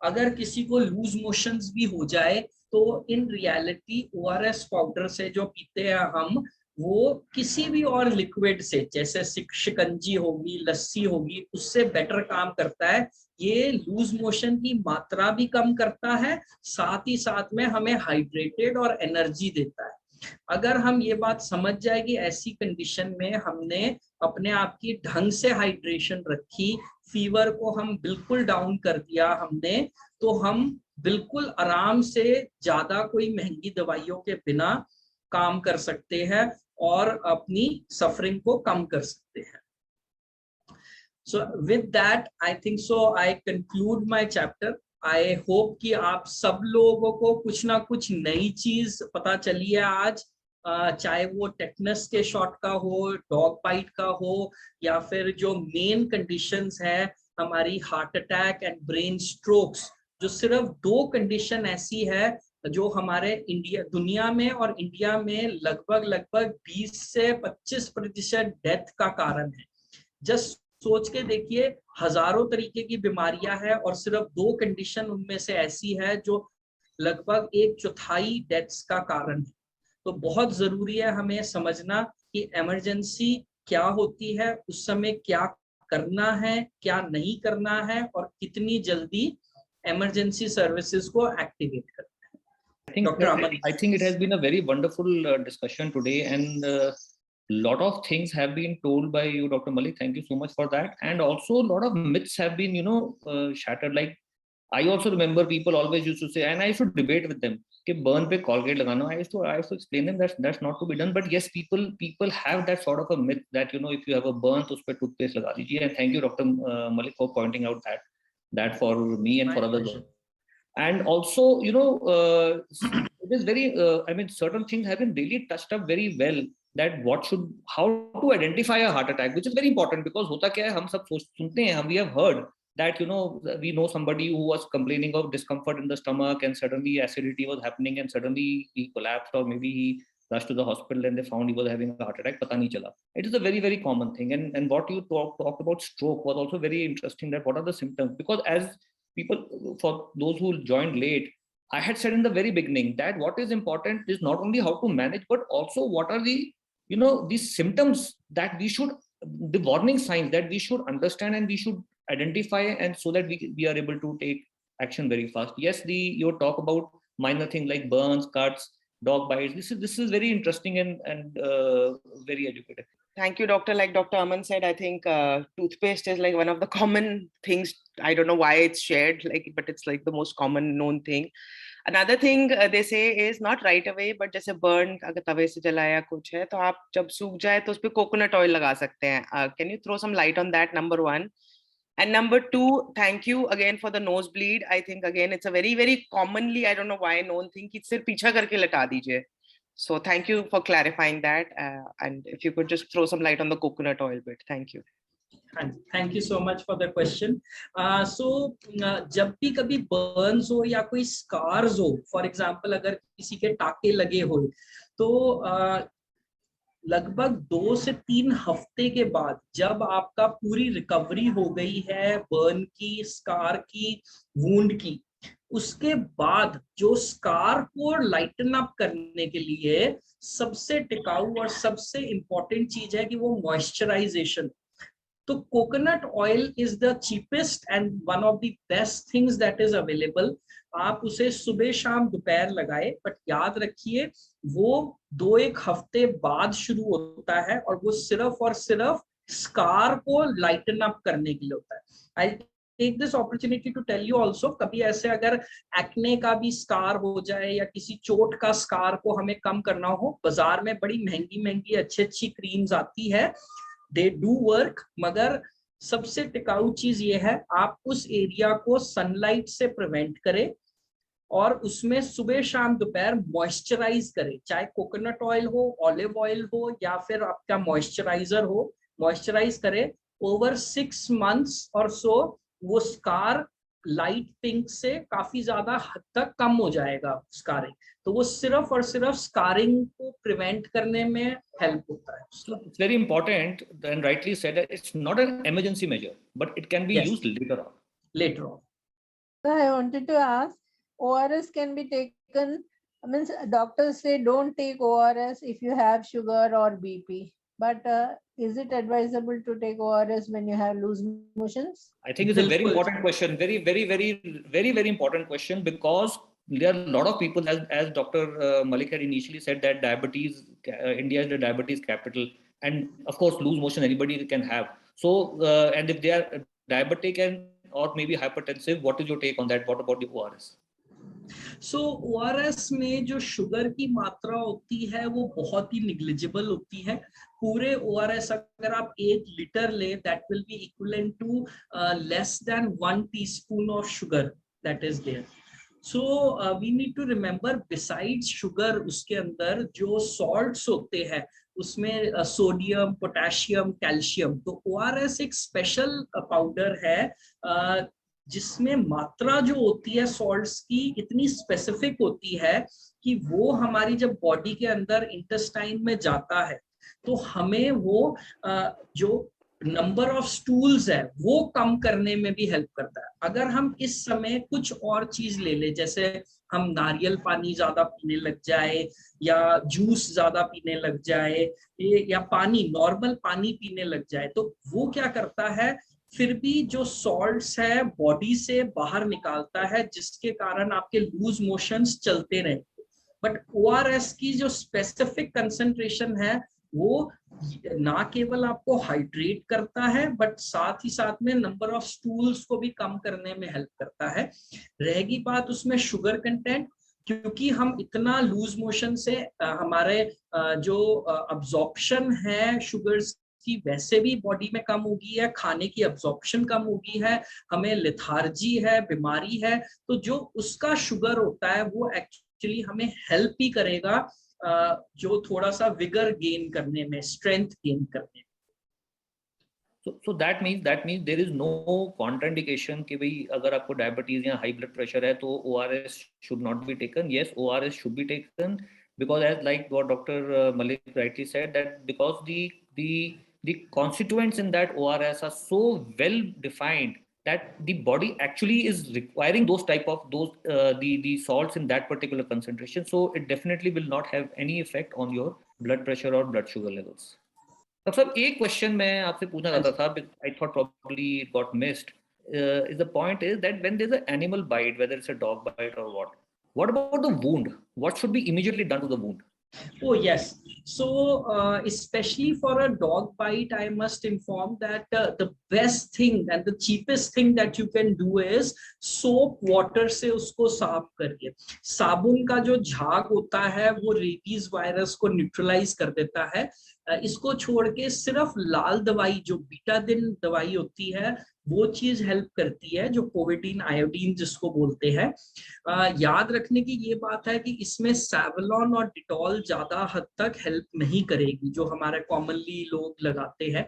अगर किसी को लूज मोशंस भी हो जाए तो इन रियलिटी ORS पाउडर से जो पीते हैं हम, वो किसी भी और लिक्विड से जैसे शिकंजी होगी, लस्सी होगी, उससे बेटर काम करता है। ये लूज मोशन की मात्रा भी कम करता है, साथ ही साथ में हमें हाइड्रेटेड और एनर्जी देता है। अगर हम ये बात समझ जाए कि ऐसी कंडीशन में हमने अपने आप की ढंग से हाइड्रेशन रखी, फीवर को हम बिल्कुल डाउन कर दिया हमने, तो हम बिल्कुल आराम से ज्यादा कोई महंगी दवाइयों के बिना काम कर सकते हैं और अपनी सफरिंग को कम कर सकते हैं। So with that, I think so I conclude my chapter. I hope कि आप सब लोगों को कुछ ना कुछ नई चीज पता चली है आज, चाहे वो टेटनस के शॉट का हो, डॉग बाइट का हो, या फिर जो मेन कंडीशंस है हमारी heart attack and brain strokes, जो सिर्फ 2 कंडीशन ऐसी है जो हमारे दुनिया में और इंडिया में लगभग 20 से 25% डेथ का कारण है। जस्ट सोच के देखिए, हजारों तरीके की बीमारियां हैं और सिर्फ 2 कंडीशन उनमें से ऐसी है जो लगभग 1/4 डेथ्स का कारण है। तो बहुत जरूरी है हमें समझना कि इमरजेंसी क्या होती है, उस समय क्या करना है, क्या नहीं करना है, और कितनी जल्दी इमरजेंसी सर्विसेज को एक्टिवेट करना है। Doctor Aman, I think it has been a very wonderful discussion today, and lot of things have been told by you, Dr. Malik. Thank you so much for that. And also, a lot of myths have been, shattered. Like I also remember people always used to say, and I used to debate with them, कि burn पे Colgate लगाना. I used to explain them that's not to be done. But yes, people have that sort of a myth that if you have a burn, तो उस पे toothpaste लगा दीजिए. And thank you, Dr. Malik, for pointing out that for me and for others. And also, it is very I mean, certain things have been really touched up very well, that how to identify a heart attack, which is very important, because hota kya hai, hum sab sunte hain, we have heard that we know somebody who was complaining of discomfort in the stomach, and suddenly acidity was happening, and suddenly he collapsed, or maybe he rushed to the hospital and they found he was having a heart attack, pata nahi chala. It is a very, very common thing. And what you talked about stroke was also very interesting, that what are the symptoms, because as people, for those who joined late, I had said in the very beginning that what is important is not only how to manage, but also what are the these symptoms that we should, the warning signs that we should understand and we should identify, and so that we are able to take action very fast. Yes, your talk about minor things like burns, cuts, dog bites, this is very interesting and very educative. Thank you, doctor. Like Dr. Aman said, I think toothpaste is like one of the common things. I don't know why it's shared, but it's like the most common known thing. Another thing they say is not right away, but जैसे burn अगर तवे से जला या कुछ है, तो आप जब सूख जाए तो उस पे coconut oil लगा सकते हैं. Can you throw some light on that? Number one. And number two, thank you again for the nosebleed. I think again it's a very, very commonly, I don't know why, known thing कि सिर्फ पीछा करके लटा दीजिए. So thank you for clarifying that. And if you could just throw some light on the coconut oil bit. Thank you. Thank you so much for the question. So जब भी कभी burns हो या कोई scars हो, for example अगर किसी के टाके लगे हो, तो लगभग 2 से 3 हफ्ते के बाद जब आपका पूरी रिकवरी हो गई है बर्न की, स्कार की, वुंड की, उसके बाद जो स्कार को लाइटन अप करने के लिए सबसे टिकाऊ और सबसे इंपॉर्टेंट चीज है कि वो मॉइस्चराइजेशन. तो coconut oil is the cheapest and one of the best things that is available. आप उसे सुबह शाम दोपहर लगाए, बट याद रखिए वो 2-1 हफ्ते बाद शुरू होता है और वो सिर्फ और सिर्फ स्कार को लाइटन अप करने के लिए होता है. I take this opportunity to tell you also, कभी ऐसे अगर एक्ने का भी स्कार हो जाए या किसी चोट का स्कार को हमें कम करना हो, बाजार में बड़ी महंगी महंगी अच्छी क्रीम्स आती है, दे डू वर्क, मगर सबसे टिकाऊ चीज ये है आप उस एरिया को सनलाइट से प्रिवेंट करें और उसमें सुबह शाम दोपहर मॉइस्चराइज करें, चाहे कोकोनट ऑयल हो, ऑलिव ऑयल हो या फिर आपका मॉइस्चराइजर हो, मॉइस्चराइज करें. ओवर 6 months और सो वो स्कार लाइट पिंक से काफी ज्यादा हद तक कम हो जाएगा स्कारिंग. तो वो सिर्फ और सिर्फ स्कारिंग को प्रिवेंट करने में हेल्प होता है. So it's very important, and rightly said, that it's not an emergency measure, but it can be used later on. Later on. So I wanted to ask, ORS can be taken, I mean, doctors say don't take ORS if you have sugar or BP, but is it advisable to take ORS when you have loose motions? I think it's a very important question, very, very, very, very, very important question, because there are a lot of people, as Dr. Malik had initially said, that diabetes, India is the diabetes capital, and of course loose motion anybody can have. So and if they are diabetic and or maybe hypertensive, what is your take on that? What about the ORS? So ORS में जो sugar की मात्रा होती है वो बहुत ही negligible होती है. पूरे ORS अगर आप 1 लीटर ले, that will be equivalent to less than 1 teaspoon of sugar that is there. So we need to remember, besides sugar उसके अंदर जो salts होते हैं उसमें सोडियम, पोटेशियम, कैल्शियम. तो ORS एक स्पेशल पाउडर है जिसमें मात्रा जो होती है सॉल्ट्स की इतनी स्पेसिफिक होती है कि वो हमारी जब बॉडी के अंदर इंटेस्टाइन में जाता है तो हमें वो जो नंबर ऑफ स्टूल्स है वो कम करने में भी हेल्प करता है। अगर हम इस समय कुछ और चीज ले ले, जैसे हम नारियल पानी ज्यादा पीने लग जाए या जूस ज्यादा पीने लग जाए या पानी नॉर्मल पानी पीने लग जाए, तो वो क्या करता है, फिर भी जो सॉल्ट्स है बॉडी से बाहर निकालता है, जिसके कारण आपके लूज मोशंस चलते रहे। बट ओआरएस की जो स्पेसिफिक कंसंट्रेशन है वो ना केवल आपको हाइड्रेट करता है, बट साथ ही साथ में नंबर ऑफ स्टूल्स को भी कम करने में हेल्प करता है। रहेगी बात उसमें शुगर कंटेंट, क्योंकि हम इतना लूज मोशन से हमारे जो अब्जॉर्प्शन है शुगर्स की वैसे भी बॉडी में कम होगी है, खाने की अब्जॉर्प्शन कम होगी है, हमें लिथार्जी है, बीमारी है, तो जो उसका शुगर होता है वो एक्चुअली हमें हेल्प ही करेगा जो थोड़ा सा विगर गेन करने में, स्ट्रेंथ गेन करने में। So that means there is no contraindication कि भाई अगर आपको डायबिटीज या हाई ब्लड प्रेशर है तो ORS should not be taken. Yes, ORS should be taken because as like what Dr. Malik rightly said, that because the constituents in that ORS are so well defined that the body actually is requiring those type of the salts in that particular concentration. So it definitely will not have any effect on your blood pressure or blood sugar levels. Doctor साहब एक question मैं आपसे पूछना चाहता था, I thought probably it got missed, is the point is that when there is a animal bite, whether it's a dog bite और what about the wound, what should be immediately done to the wound? Oh yes, so especially for a dog bite, I must inform that the best thing and the cheapest thing that you can do is soap water से उसको साफ करिए। साबुन का जो झाग होता है वो रेबीज वायरस को न्यूट्रलाइज कर देता है। इसको छोड़ के सिर्फ लाल दवाई जो बीटाडिन दवाई होती है वो चीज हेल्प करती है, जो पोविडीन आयोडीन जिसको बोलते हैं। याद रखने की ये बात है कि इसमें सैवलॉन और डिटॉल ज्यादा हद तक हेल्प नहीं करेगी जो हमारे कॉमनली लोग लगाते हैं।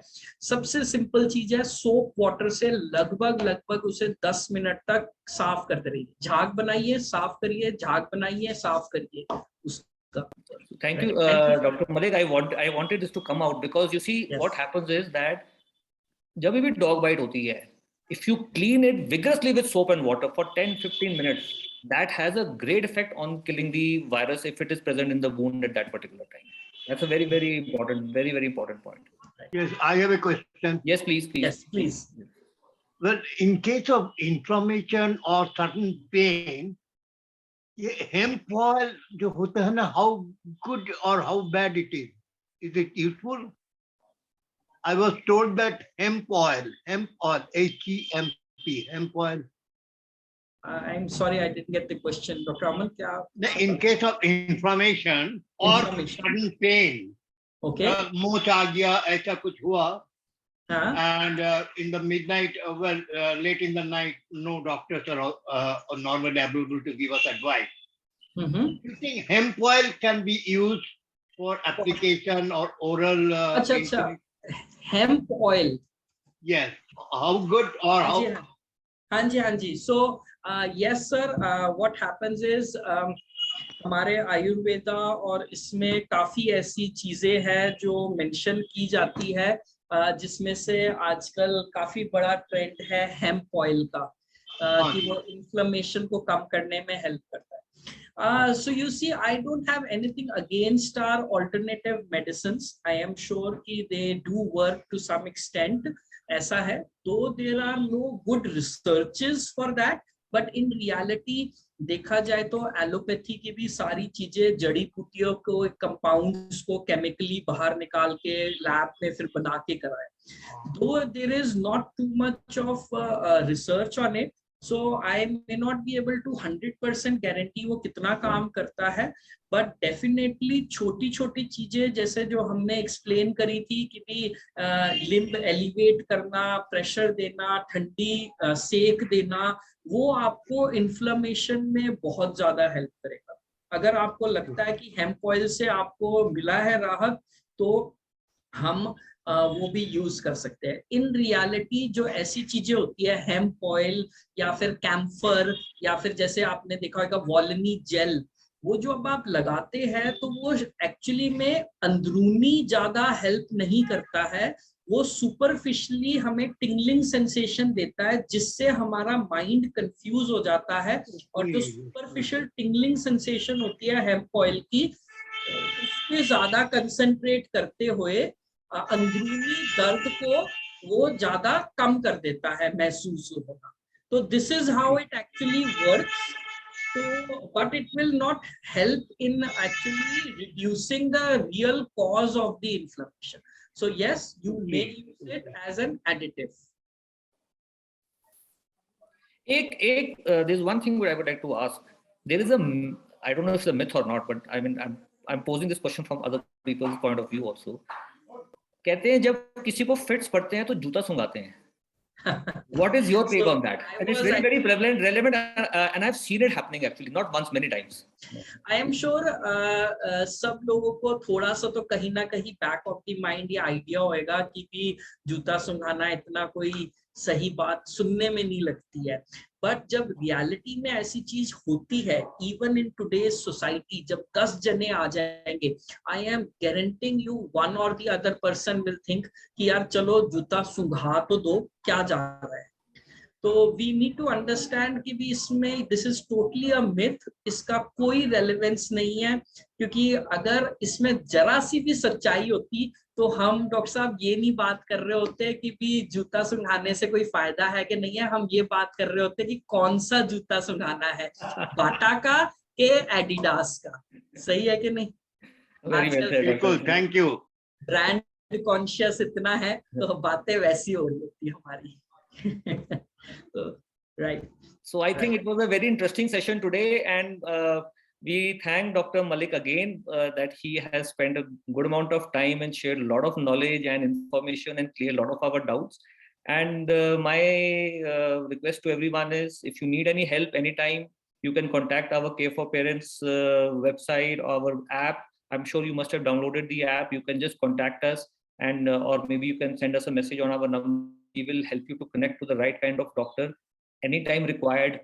सबसे सिंपल चीज है, सोप वाटर से लगभग उसे 10 मिनट तक साफ करते रहिए। झाग बनाइए, साफ करिए, झाग बनाइए, साफ करिए उसका। Thank you, Dr. Malik. I wanted this to come out because you see what happens is that जब भी डॉग बाइट होती है, if you clean it vigorously with soap and water for 10-15 minutes, that has a great effect on killing the virus if it is present in the wound at that particular time. That's a very important point. Yes, I have a question. Yes, please. Yes, please. Well, in case of inflammation or certain pain, ये hemp oil जो होता है ना, how good or how bad it is? Is it useful? I was told that hemp oil, H-E-M-P, hemp oil. I'm sorry, I didn't get the question, Dr. Aman. क्या? In case of inflammation or sudden pain, okay, मोच आ गया, ऐसा कुछ हुआ, and in the midnight, late in the night, no doctors are normally available to give us advice. You think hemp oil can be used for application or oral? अच्छा, hemp oil. Yes. How good or how? हाँ जी. So yes sir, what happens is हमारे आयुर्वेदा और इसमें काफी ऐसी चीजें हैं जो मेंशन की जाती है, जिसमें से आजकल काफी बड़ा ट्रेंड है हेम्प ऑयल का, कि वो इन्फ्लेमेशन को कम करने में हेल्प करता है। So you see, I don't have anything against our alternative medicines. I am sure कि they do work to some extent. ऐसा है, though there are no good researches for that, but in reality देखा जाए तो allopathy की भी सारी चीजें जड़ी बूटियों को, कंपाउंड्स को केमिकली बाहर निकाल के लैब में फिर बना के कराए। Though there is not too much of research on it, so I may not be able to 100% guarantee वो कितना काम करता है, but definitely छोटी चीजें जैसे जो हमने explain करी थी कि भी लिम्ब एलिवेट करना, प्रेशर देना, ठंडी सेक देना, वो आपको इन्फ्लेमेशन में बहुत ज्यादा हेल्प करेगा। अगर आपको लगता है कि हेम्प ऑयल से आपको मिला है राहत, तो हम वो भी यूज कर सकते हैं। इन रियलिटी जो ऐसी चीजें होती है, हेम्प ऑयल या फिर कैम्फर या फिर जैसे आपने देखा होगा वॉलनी जेल, वो जो अब आप लगाते हैं तो वो एक्चुअली में अंदरूनी ज्यादा हेल्प नहीं करता है, वो सुपरफिशियली हमें टिंगलिंग सेंसेशन देता है, जिससे हमारा माइंड कंफ्यूज हो जाता है। और जो सुपरफिशियल टिंगलिंग सेंसेशन होती है हेम्प ऑयल की, उस पे ज्यादा कंसंट्रेट करते हुए अंदरूनी दर्द को वो ज्यादा कम कर देता है महसूस होना। तो this is how it actually works. So, but it will not help in actually reducing the real cause of the inflammation. So yes, you may use it as an additive. There's one thing that I would like to ask. There is I don't know if it's a myth or not, but I mean, I'm posing this question from other people's point of view also. कहते हैं जब किसी को fits पड़ते हैं तो जूता सुंघाते हैं. What is your take on that? And it's very, very prevalent, relevant, and I've seen it happening actually, not once, many times. I am sure सब लोगों को थोड़ा सा तो कहीं ना कहीं बैक ऑफ द माइंड ये आइडिया होएगा कि भी जूता सुंघाना इतना कोई सही बात सुनने में नहीं लगती है। बट जब रियलिटी में ऐसी चीज होती है, इवन इन टुडेज सोसाइटी, जब 10 जने आ जाएंगे, I am guaranteeing you one और the other person will think कि यार चलो जूता सुंघा तो दो, क्या जा रहा है। तो वी नीड टू अंडरस्टैंड कि भी इसमें this is totally a myth, इसका कोई रेलेवेंस नहीं है। क्योंकि अगर इसमें जरा सी भी सच्चाई होती तो हम डॉक्टर साहब ये नहीं बात कर रहे होते कि भी जूता सुंघाने से कोई फायदा है कि नहीं है, हम ये बात कर रहे होते कि कौन सा जूता सुंघाना है, बाटा का के एडिडास का। सही है कि नहीं? बिल्कुल, थैंक यू। ब्रांड कॉन्शियस इतना है तो बातें वैसी हो रही होती है हमारी। Right. So I think it was a very interesting session today, and we thank Dr. Malik again that he has spent a good amount of time and shared a lot of knowledge and information and cleared a lot of our doubts. And my request to everyone is, if you need any help anytime, you can contact our Care for Parents website, our app. I'm sure you must have downloaded the app. You can just contact us, and or maybe you can send us a message on our number. We will help you to connect to the right kind of doctor anytime required,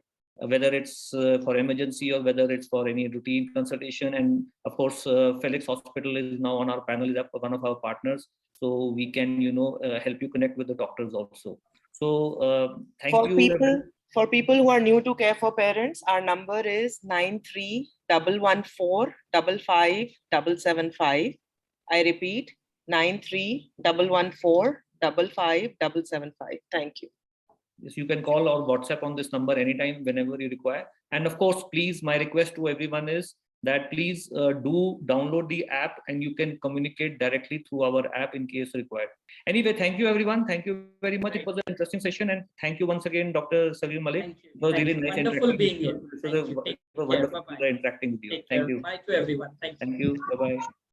whether it's for emergency or whether it's for any routine consultation. And of course, Felix Hospital is now on our panel, is one of our partners, so we can help you connect with the doctors also. So thank you. For people who are new to Care for Parents, our number is 9311455775. I repeat, 9311455775. Thank you. Yes, you can call or WhatsApp on this number anytime, whenever you require. And of course, please, my request to everyone is that please do download the app, and you can communicate directly through our app in case required. Anyway, thank you everyone. Thank you very much. It was an interesting session, and thank you once again, Dr. Salim Malik. Thank you. It was really nice. Wonderful being here. It was wonderful interacting with you. Thank you. Bye to everyone. Thank you. Thank you. Bye-bye.